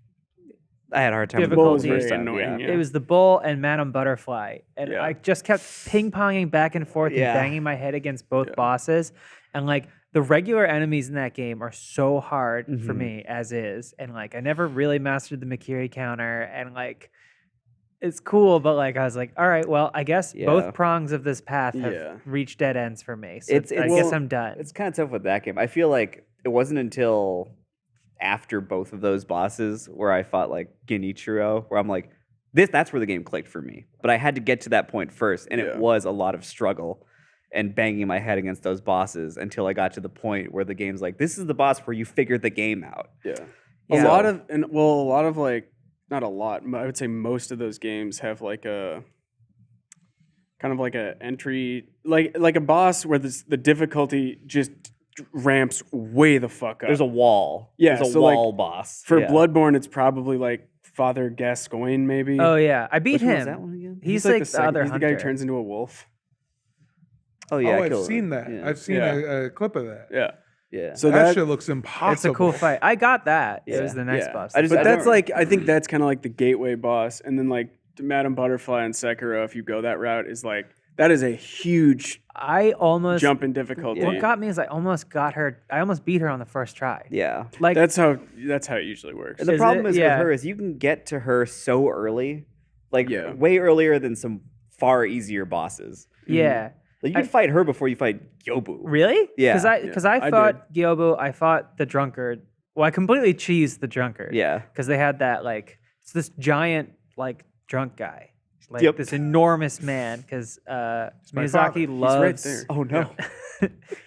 I had a hard time with the difficulty. bowl the first Very time. annoying, Yeah. It was the bull and Madame Butterfly. And Yeah. I just kept ping-ponging back and forth Yeah. and banging my head against both bosses. And like the regular enemies in that game are so hard for me as is. And like I never really mastered the Makiri counter. And like it's cool, but like I was like, all right, well, I guess both prongs of this path have reached dead ends for me. So I guess I'm done. It's kind of tough with that game. I feel like it wasn't until after both of those bosses where I fought like Genichiro, where I'm like, that's where the game clicked for me. But I had to get to that point first, and it was a lot of struggle and banging my head against those bosses until I got to the point where the game's like, this is the boss where you figured the game out. A lot of like, not a lot, but I would say most of those games have like a kind of like a entry, like a boss where the difficulty just ramps way the fuck up. There's a wall. Yeah, There's a so, like, wall boss. For Yeah. Bloodborne, it's probably like Father Gascoigne, maybe. Oh yeah, I beat Which one him. was that one again? He's like the second- other he's hunter. the guy who turns into a wolf. Oh yeah, I I've killed seen him. that. Yeah. I've seen Yeah. a clip of that. Yeah. Yeah. So that that shit looks impossible. It's a cool fight. I got that. It was Yeah. the next yeah. boss. I just- But I that's don't- like I think that's kind of like the gateway boss, and then like Madame Butterfly and Sekiro, if you go that route, is like that is a huge I almost jump in difficulty. What got me is I almost got her. I almost beat her on the first try. Yeah. Like That's how it usually works. And the Is problem it? is Yeah. with her is you can get to her so early, like Yeah. way earlier than some far easier bosses. yeah. Like you can fight her before you fight Yobu. Really? Yeah. Because I I fought Gyobu, I fought the drunkard. Well, I completely cheesed the drunkard. Yeah. Because they had that like it's this giant like drunk guy, like Yep. this enormous man. Because my Miyazaki father. He's loves. right there. Oh no.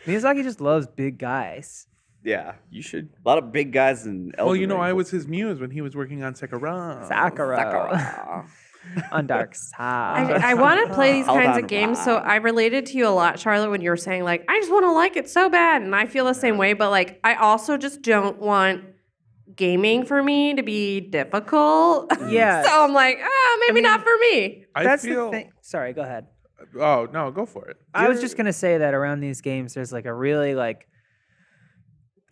Miyazaki just loves big guys. Yeah. You should. A lot of big guys in Elden Well, you know, Ring. I was his muse when he was working on Sekiro. Sakura. On Dark Side. I want to play these Hold kinds on, of games, Rob. so I related to you a lot, Charlotte, when you were saying like, I just want to like it so bad, and I feel the same way. But like, I also just don't want gaming for me to be difficult. Yeah. So I'm like, maybe not for me. I That's feel. the thing. Sorry, go ahead. Oh no, go for it. I was just gonna say that around these games, there's like a really like,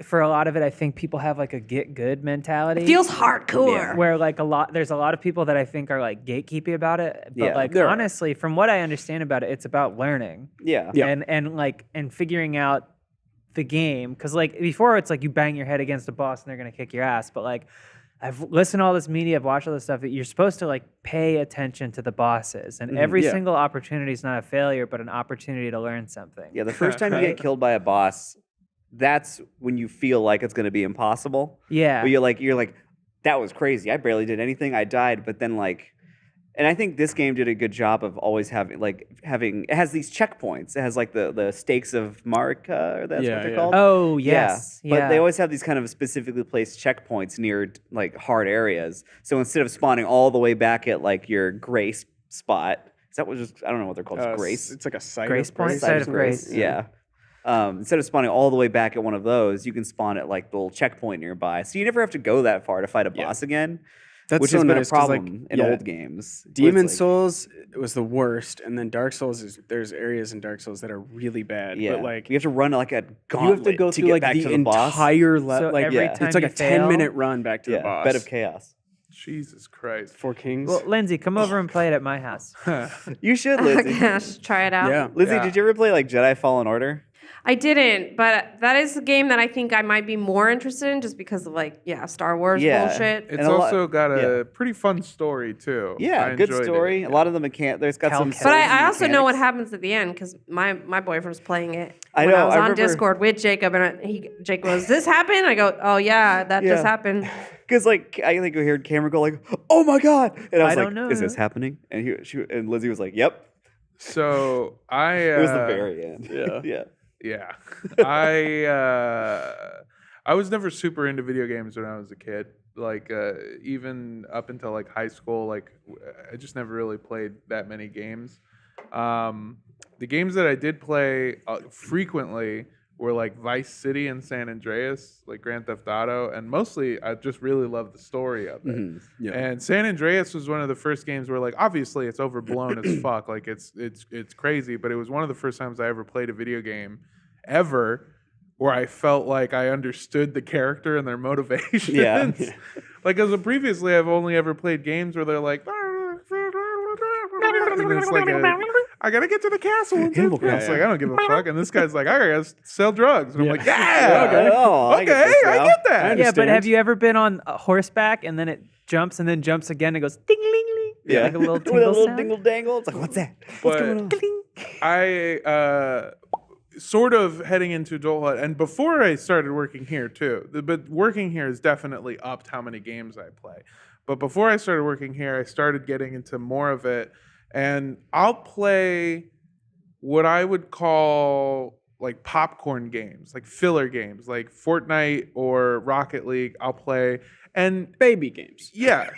for a lot of it, I think people have like a get good mentality. It feels hardcore. Where like there's a lot of people that I think are like gatekeepy about it. But Yeah, like there are. honestly, from what I understand about it, it's about learning Yeah. Yeah. and figuring out the game. Because like before, it's like you bang your head against a boss and they're gonna kick your ass. But like I've listened to all this media, I've watched all this stuff that you're supposed to like pay attention to the bosses, and every yeah. single opportunity is not a failure, but an opportunity to learn something. Yeah. The first time you Right. get killed by a boss, that's when you feel like it's gonna be impossible. Yeah. But you're like, that was crazy. I barely did anything. I died. But then like, and I think this game did a good job of always having it has these checkpoints. It has like the stakes of Marika, or that's Yeah, what they're yeah. called. Oh yes. But they always have these kind of specifically placed checkpoints near like hard areas. So instead of spawning all the way back at like your grace spot, is that what just I don't know what they're called, just grace? It's like a site Grace of point? grace. Site Site of grace. Yeah. Instead of spawning all the way back at one of those, you can spawn at like the little checkpoint nearby. So you never have to go that far to fight a boss again. That's which so has been nice, a 'cause, problem like, in yeah, old games. where it's Demon like- Souls was the worst, and then Dark Souls there's areas in Dark Souls that are really bad. Yeah, But like you have to run like a you gauntlet have to go through get like back the to the boss. entire So like every Yeah. time it's like you a fail, 10-minute run back to the boss. Bed of chaos. Jesus Christ. Four Kings. Well, Lindsay, come over and play it at my house. You should, Oh, Lizzie. gosh, try it out. yeah. Lizzie, Yeah. did you ever play like Jedi Fallen Order? I didn't, but that is a game that I think I might be more interested in just because of like, Star Wars Yeah. bullshit. It's And a lot- also got a yeah. pretty fun story too. Yeah, I good enjoyed story. it. A lot of the there's got some. Cal- But crazy I also know what mechanics. happens at the end because my boyfriend's playing it. I when know, I was I on remember- Discord with Jacob, and Jake goes, "This happened?" I go, "Oh yeah, that just Yeah. happened." Because like I think we heard Cameron go like, "Oh my god!" And I was I like, don't know. "Is this happening?" And and Lizzie was like, "Yep." So I It was the very end. Yeah. yeah. Yeah. I was never super into video games when I was a kid. Like even up until like high school, like I just never really played that many games. The games that I did play frequently were like Vice City and San Andreas, like Grand Theft Auto, and mostly I just really loved the story of it. Mm-hmm. Yeah. And San Andreas was one of the first games where, like, obviously it's overblown as fuck, like it's crazy, but it was one of the first times I ever played a video game ever where I felt like I understood the character and their motivations. Yeah. Like, because previously I've only ever played games where they're like, and it's like I gotta get to the castle. And Yeah, it's yeah. like I don't give a fuck. And this guy's like, I gotta sell drugs. And I'm like, Yeah, yeah, oh, I okay, get this I now. get that. I Yeah, but understand. have you ever been on a horseback and then it jumps and then jumps again and goes ding ling ling? Yeah. Like a little With a tingle little sound? dingle dangle. It's like, what's that? But I sort of heading into adulthood, and before I started working here too. But working here has definitely upped how many games I play. But before I started working here, I started getting into more of it, and I'll play what I would call like popcorn games, like filler games, like Fortnite or Rocket League. I'll play, and Baby games. yeah,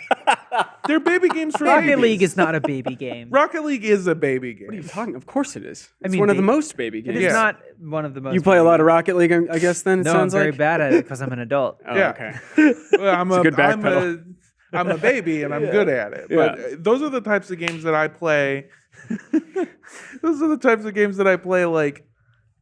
They're baby games for Rocket babies. League is not a baby game. Rocket League is a baby game. What are you talking? Of course it is. It's mean, one of the they- most baby It games. is Yeah. not one of the most. You play a lot of baby Rocket League, I guess. Then it games. No, I'm sounds very like. bad at it because I'm an adult. Oh, Yeah. okay. Well, I'm a good backpedal. I'm a baby and I'm good at it. But those are the types of games that I play. Those are the types of games that I play. Like,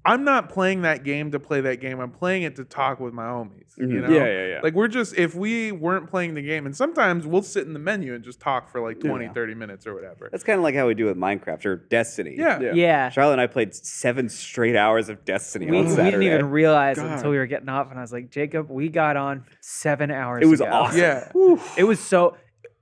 I'm not playing that game to play that game. I'm playing it to talk with my homies. You know? Yeah. Like, if we weren't playing the game, and sometimes we'll sit in the menu and just talk for like 20, 30 minutes or whatever. That's kind of like how we do with Minecraft or Destiny. Yeah. Yeah. Charlotte and I played 7 straight hours of Destiny We on didn't Saturday. even realize it God. until we were getting off, and I was like, Jacob, we got on 7 hours It was ago. awesome. Yeah.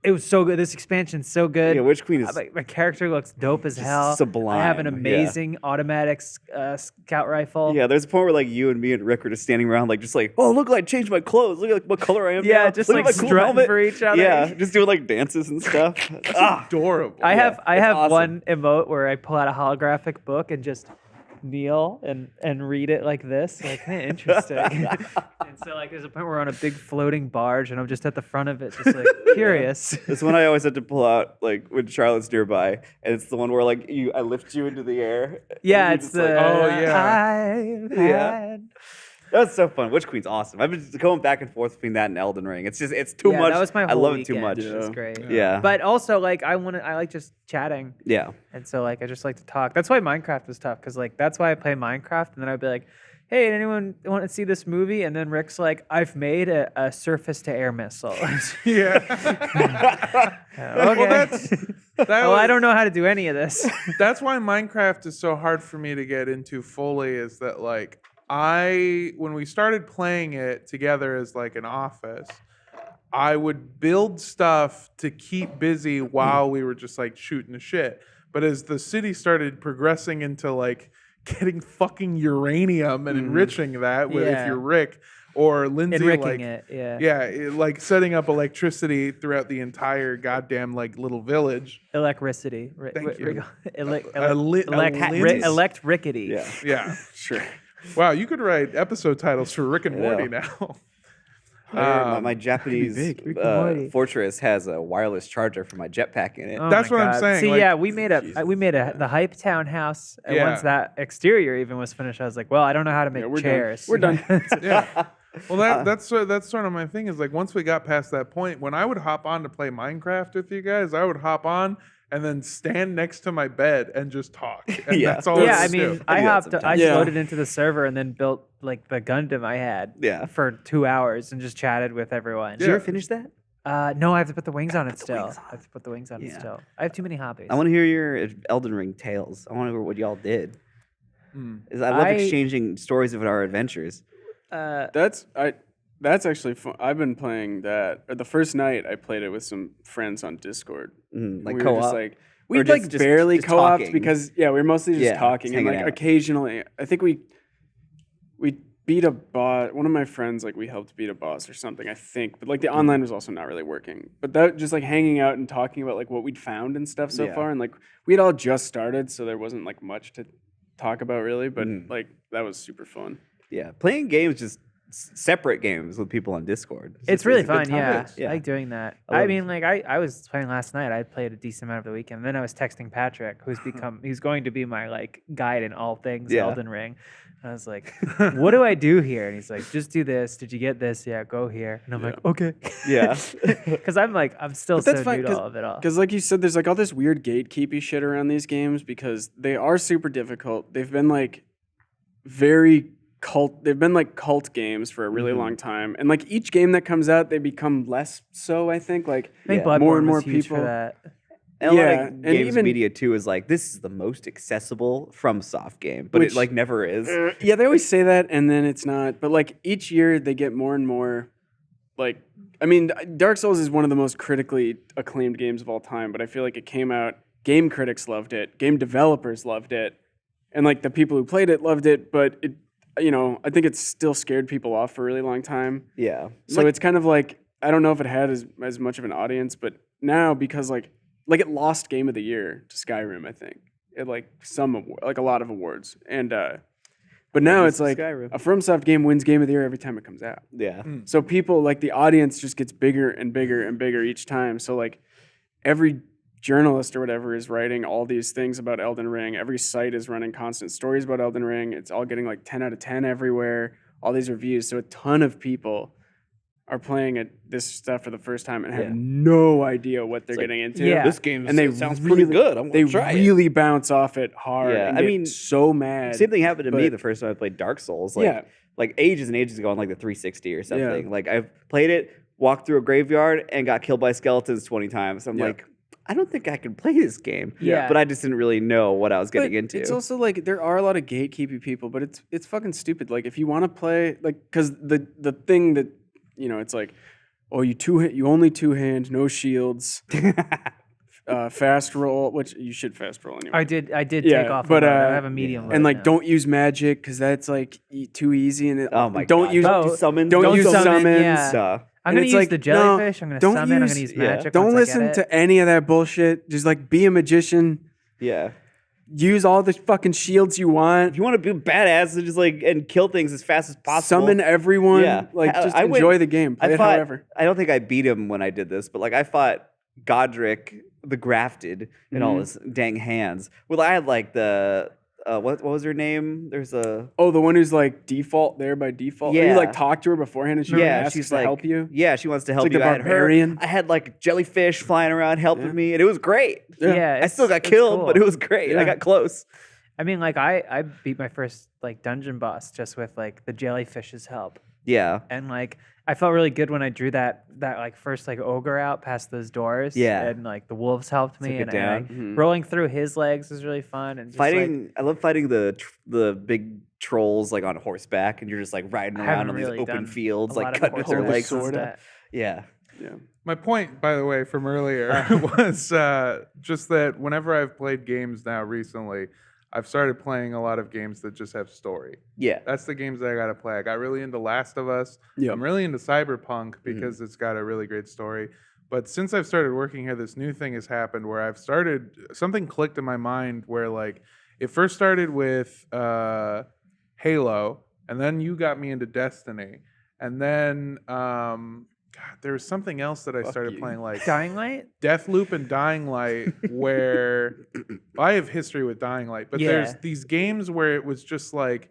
It was so good. This expansion's so good. Yeah, Witch Queen is My character looks dope as hell. sublime, I have an yeah. amazing automatic scout rifle. Yeah, there's a point where like you and me and Rick are just standing around like oh look, I changed my clothes. Look at like what color I am. Yeah, now. just Look at like my cool strutting helmet." for each other. Yeah, just doing like dances and stuff. Adorable. I have it's awesome. one emote where I pull out a holographic book and just kneel and read it like this. Like, interesting. And so like there's a point where we're on a big floating barge and I'm just at the front of it, just like curious. This one I always had to pull out like when Charlotte's nearby, and it's the one where like I lift you into the air. Yeah, and it's just, the like, oh, yeah. I've Yeah. had. That's so fun. Witch Queen's awesome. I've been going back and forth between that and Elden Ring. It's too Yeah, much. that was my I whole love it too weekend. much. It was great. Yeah. But also like I like just chatting. Yeah. And so like I just like to talk. That's why Minecraft was tough because like that's why I play Minecraft and then I'd be like, hey, anyone want to see this movie? And then Rick's like, I've made a surface to air missile. Yeah. Okay. Well, that well, was- I don't know how to do any of this. That's why Minecraft is so hard for me to get into fully, is that like when we started playing it together as like an office, I would build stuff to keep busy while we were just like shooting the shit. But as the city started progressing into like getting fucking uranium and enriching that with if Yeah. you're Rick or Lindsay, Enricking like it, yeah. like setting up electricity throughout the entire goddamn like little village. Electricity. Thank you. Electricity. Yeah. Yeah. Sure. Wow, you could write episode titles for Rick and Morty now. My Japanese big. Rick and Morty. fortress has a wireless charger for my jetpack in it. Oh That's my what I'm God. saying, See, like- yeah, we made the Hype Town house. And Yeah. once that exterior even was finished, I was like, well, I don't know how to make we're done. chairs. We're done. Yeah. Well, that's sort of my thing, is like once we got past that point, when I would hop on to play Minecraft with you guys, I would hop on and then stand next to my bed and just talk. And Yeah. that's all Yeah, I I would mean, do. I I do that hopped, I sometimes. Yeah. loaded into the server and then built like the Gundam I had Yeah. for 2 hours and just chatted with everyone. Did you ever finish that? No, I have to put the wings on it still. wings on. I have to put the wings on it Yeah. still. I have too many hobbies. I want to hear your Elden Ring tales. I want to hear what y'all did. I love exchanging stories of our adventures. That's actually fun. I've been playing that. Or the first night I played it with some friends on Discord. Like we were co-op? just like Or we just- like just- barely just co-oped talking? because we were mostly just Yeah, talking just and like hanging out. occasionally I think we beat a boss. One of my friends we helped beat a boss or something, I think. But like the online was also not really working. But that just like hanging out and talking about like what we'd found and stuff so Yeah. far, and like we had all just started, so there wasn't like much to talk about really. But like that was super fun. Yeah, playing games, just separate games with people on Discord. It's really a good fun, time. yeah. Yeah. I like doing that. I I love mean, like I was playing last night. I played a decent amount of the weekend. Then I was texting Patrick, he's going to be my like guide in all things Yeah. Elden Ring. And I was like, what do I do here? And he's like, just do this. Did you get this? Yeah, go here. And I'm like, okay. Yeah. Because I'm still But so that's fine, new to all of it all. Because, like you said, there's like all this weird gatekeepy shit around these games because they are super difficult. They've been like they've been like cult games for a really long time. And like each game that comes out, they become less so, I think. Like I think Yeah. Bloodborne more and more was huge people. for that. And a lot Yeah, of and games even- media too is like, this is the most accessible from soft game, but Which- it like never is. Yeah, they always say that, and then it's not. But like each year, they get more and more. Like, I mean, Dark Souls is one of the most critically acclaimed games of all time. But I feel like it came out. Game critics loved it. Game developers loved it, and like the people who played it loved it. But it, I think it still scared people off for a really long time. Yeah. So it's kind of like I don't know if it had as much of an audience, but now because like it lost Game of the Year to Skyrim, I think it like a lot of awards, and But now This it's is like Skyrim. a FromSoft game wins Game of the Year every time it comes out. Yeah. So people, like the audience just gets bigger and bigger and bigger each time. So like every journalist or whatever is writing all these things about Elden Ring. Every site is running constant stories about Elden Ring. It's all getting like 10 out of 10 everywhere. All these reviews. So a ton of people are playing this stuff for the first time and have Yeah. no idea what they're It's like, getting into. Yeah. This game And they sounds really, pretty good. I'm They gonna try it. really bounce off it hard. Yeah, and I get mean, so mad. Same thing happened to me but- the first time I played Dark Souls. Like, Yeah. like ages and ages ago on like the 360 or something. Like I've played it, walked through a graveyard, and got killed by skeletons 20 times. I'm Yeah. like, I don't think I can play this game. Yeah. But I just didn't really know what I was getting But into. It's also like there are a lot of gatekeepy people, but it's fucking stupid. Like if you want to play, like, because the thing that it's like, oh, you only two hand, no shields, fast roll, which you should fast roll anyway. I did Yeah, take off, but, a load. I have a medium, load and like now. don't use magic because that's like too easy. And Oh my don't god! use Oh, do summons. don't use summon, summons. yeah. I'm And gonna it's use like, the no, jellyfish. I'm gonna don't summon. I'm use- gonna use yeah. magic. Don't once I get listen it. to any of that bullshit. Just like be a magician. Yeah. Use all the fucking shields you want. If you want to be badass and just like and kill things as fast as possible, Summon everyone. Yeah. Like I- just I went- enjoy the game. Play I it fought. however. I don't think I beat him when I did this, but like I fought Godric the Grafted and all his dang hands. Well, I had like the what was her name? There's a Oh, the one who's like default there by default. Yeah. You like talk to her beforehand and she asks she's to like help you. Yeah, she wants to help like you. the I had barbarian. her. I had like jellyfish flying around helping me, and it was great. Yeah, I still got it's killed, but cool. it was great. I Yeah. got close. I mean, like I beat my first like dungeon boss just with like the jellyfish's help, Yeah. and like I felt really good when I drew that like first like ogre out past those doors. Yeah. and like the wolves helped me, Took it and down. like, Mhm. rolling through his legs was really fun. And just, like, Fighting, I love fighting the big trolls like on horseback, and you're just like riding I around haven't on really these open done fields, a like lot of cutting with their horseback legs and sword. stuff. Yeah. Yeah. My point, by the way, from earlier was just that whenever I've played games now recently, I've started playing a lot of games that just have story. Yeah. That's the games that I got to play. I got really into Last of Us. Yep. I'm really into Cyberpunk because it's got a really great story. But since I've started working here, this new thing has happened where something clicked in my mind where like it first started with Halo, and then you got me into Destiny, and then God, there was something else that I started you. playing like Dying Light. Deathloop and Dying Light, where I have history with Dying Light, but there's Yeah. these games where it was just like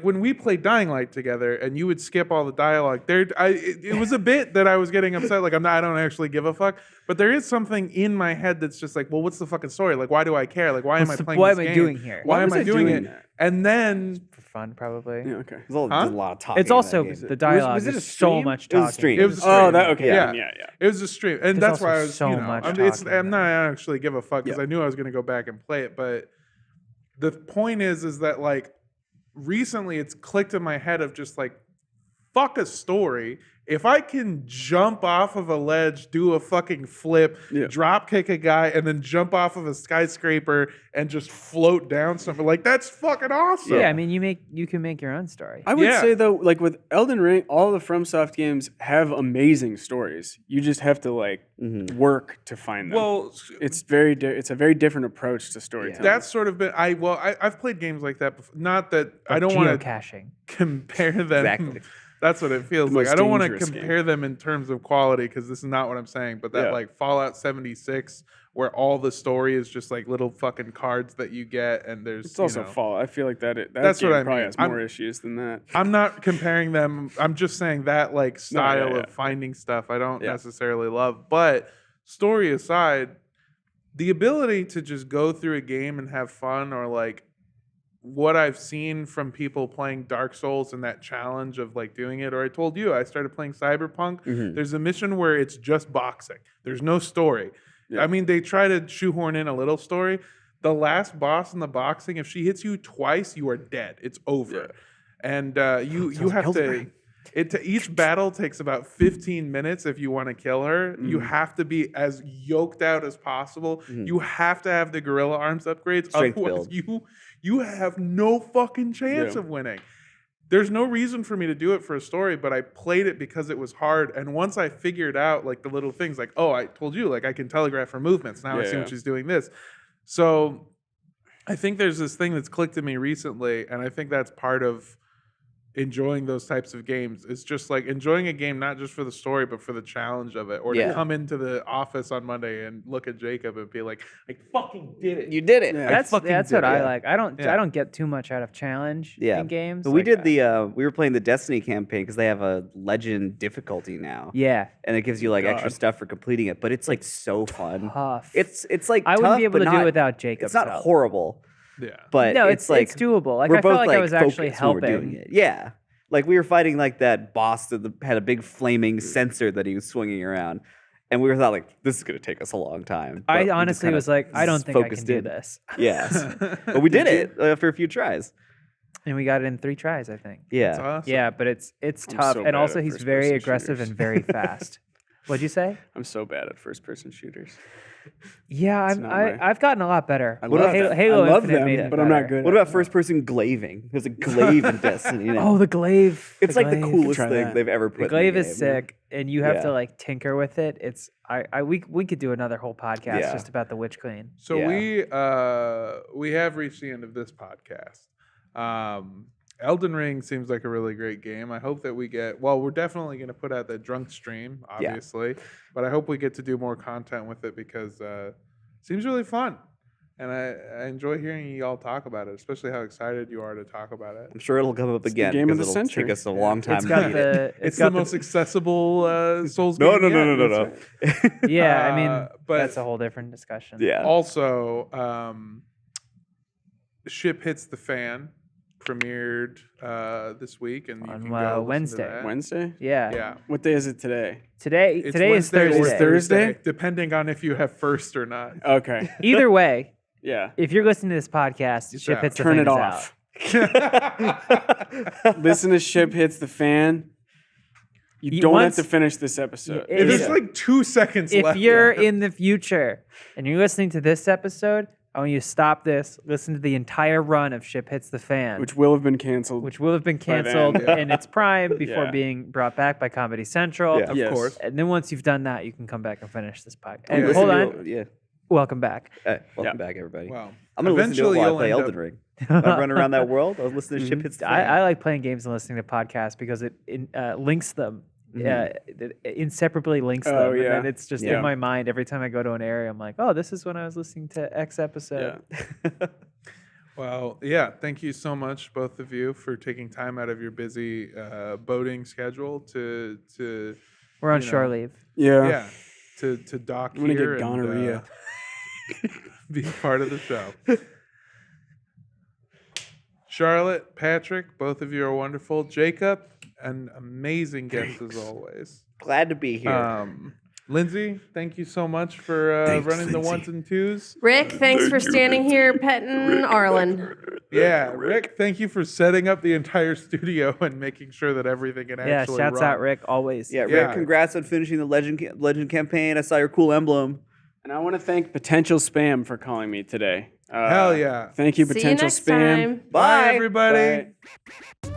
when we played Dying Light together, and you would skip all the dialogue. It was a bit that I was getting upset. Like I don't actually give a fuck, but there is something in my head that's just like, well, what's the fucking story? Like, why do I care? Like, why am I playing? What this am I game? doing here? Why am was I doing it? that? And then For fun, probably. Yeah, okay. There's Huh? a lot of talking. It's in that also game. the dialogue. was it a is so stream? much It was a talking. stream. It was a Oh, stream. that okay. Yeah. Yeah. it was a stream, and There's that's why also I was, so you know, much I'm not talking. actually give a fuck because Yeah. I knew I was going to go back and play it. But the point is that like recently it's clicked in my head of just like fuck a story. If I can jump off of a ledge, do a fucking flip, Yeah. drop kick a guy, and then jump off of a skyscraper and just float down something, like that's fucking awesome. Yeah, I mean, you can make your own story. I would Yeah. say though, like with Elden Ring, all the FromSoft games have amazing stories. You just have to like work to find them. Well, it's it's a very different approach to storytelling. that's sort of been I've played games like that before. Not that I don't want to geocaching. compare them. Exactly. That's what it feels The like. most I don't want to dangerous compare them in terms of quality because this is not what I'm saying. But that Yeah. like Fallout 76, where all the story is just like little fucking cards that you get, and there's It's also you know, Fallout. I feel like that That's game what I probably mean. has I'm- more issues than that. I'm not comparing them. I'm just saying that like style yeah. of finding stuff I don't Yeah. necessarily love. But story aside, the ability to just go through a game and have fun, or like what I've seen from people playing Dark Souls and that challenge of like doing it, or I told you I started playing Cyberpunk. There's a mission where it's just boxing. There's no story. Yeah. I mean, they try to shoehorn in a little story. The last boss in the boxing, if she hits you twice, you are dead. It's over. And you have Elden to. Ring. Each battle takes about 15 minutes if you want to kill her. You have to be as yoked out as possible. You have to have the gorilla arms upgrades. Strength Otherwise, build. you have no fucking chance Yeah. of winning. There's no reason for me to do it for a story, but I played it because it was hard. And once I figured out like the little things, like, oh, I told you, like I can telegraph her movements. Now I see Yeah. when she's doing this. So I think there's this thing that's clicked in me recently, and I think that's part of enjoying those types of games. It's just like enjoying a game not just for the story but for the challenge of it, or to come into the office on Monday and look at Jacob and be like, I fucking did it. You did it. Yeah. That's what I like. I don't Yeah. I don't get too much out of challenge in games. But we Like, did we were playing the Destiny campaign because they have a legend difficulty now. yeah. And it gives you like extra stuff for completing it, but it's like so fun. Tough. It's like I wouldn't tough, be able but to do not- it without Jacob's It's not help. horrible, Yeah. but No, it's like it's doable. Like we're I felt both like I was actually focused when we're doing helping. it. Yeah, like we were fighting like that boss that had a big flaming censer that he was swinging around, and we were thought like this is going to take us a long time. But I we just honestly kinda was like, I don't think I can focused do in. this. Yes, but we did it after a few tries. And we got it in 3 tries, I think. Yeah, That's awesome. Yeah, but it's I'm tough. so And bad also at he's first-person very aggressive shooters. and very fast. What'd you say? I'm so bad at first-person shooters. Yeah, It's not my- I've gotten a lot better. I love Halo, them. Halo I love Infinite them, made me but I'm not better. good. What about first-person glaving? There's a glaive in Destiny. Oh, the glaive. it's like the glaive. coolest Try thing that. they've ever put. The in glaive the is game. sick, and you have Yeah. to like tinker with it. It's we could do another whole podcast Yeah. just about the witch queen. So Yeah. we have reached the end of this podcast. Elden Ring seems like a really great game. I hope that we get. Well, we're definitely going to put out the drunk stream, obviously, but I hope we get to do more content with it because it seems really fun, and I enjoy hearing you all talk about it, especially how excited you are to talk about it. I'm sure it'll come up the again. game of because the it'll century. take us a long time It's to got beat it. It's got the most accessible Souls game. No. yet. That's right. Yeah, I mean but that's a whole different discussion. Yeah. Also, Ship Hits the Fan premiered this week, and you On, can go listen to Wednesday. that. Wednesday? Yeah. Yeah. What day is it today? Today It's today is Wednesday or Thursday. Thursday? depending on if you have first or not. Okay. Either way, Yeah. if you're listening to this podcast, It's Ship out. Hits the Turn Fan it is off. out. Listen to Ship Hits the Fan. You don't once- have to finish this episode. Yeah, There's Yeah. like 2 seconds If left. you're in the future and you're listening to this episode, I want you to stop this, listen to the entire run of Ship Hits the Fan, Which will have been canceled. which will have been then. canceled Yeah. in its prime before Yeah. being brought back by Comedy Central. Yeah. Of Yes. course. And then once you've done that, you can come back and finish this podcast. Yeah. And Listen hold to on, Yeah. welcome back. Welcome back, everybody. Wow. I'm gonna listen to it Eventually while I you'll play end Elden up- Ring. I run around that world. I was listening to Ship Hits the Fan. I like playing games and listening to podcasts because it links them. It inseparably links them. Oh, And yeah. then it's just Yeah. in my mind every time I go to an area. I'm like, oh, this is when I was listening to X episode. Yeah. Well, yeah. Thank you so much, both of you, for taking time out of your busy boating schedule to We're on You shore know. leave. Yeah. to dock I'm gonna here get and gonorrhea. be part of the show. Charlotte, Patrick, both of you are wonderful. Jacob, an amazing guest as always. Glad to be here. Lindsay, thank you so much for running the ones and twos. Rick, thanks for standing here petting Arlen. Yeah, Rick, thank you for setting up the entire studio and making sure that everything can Yeah, actually shouts run. out Rick always. Yeah, Rick, Yeah. congrats on finishing the Legend campaign. I saw your cool emblem. And I want to thank Potential Spam for calling me today. Hell yeah. Thank you, See you Potential next Spam. time. Bye, everybody. Bye.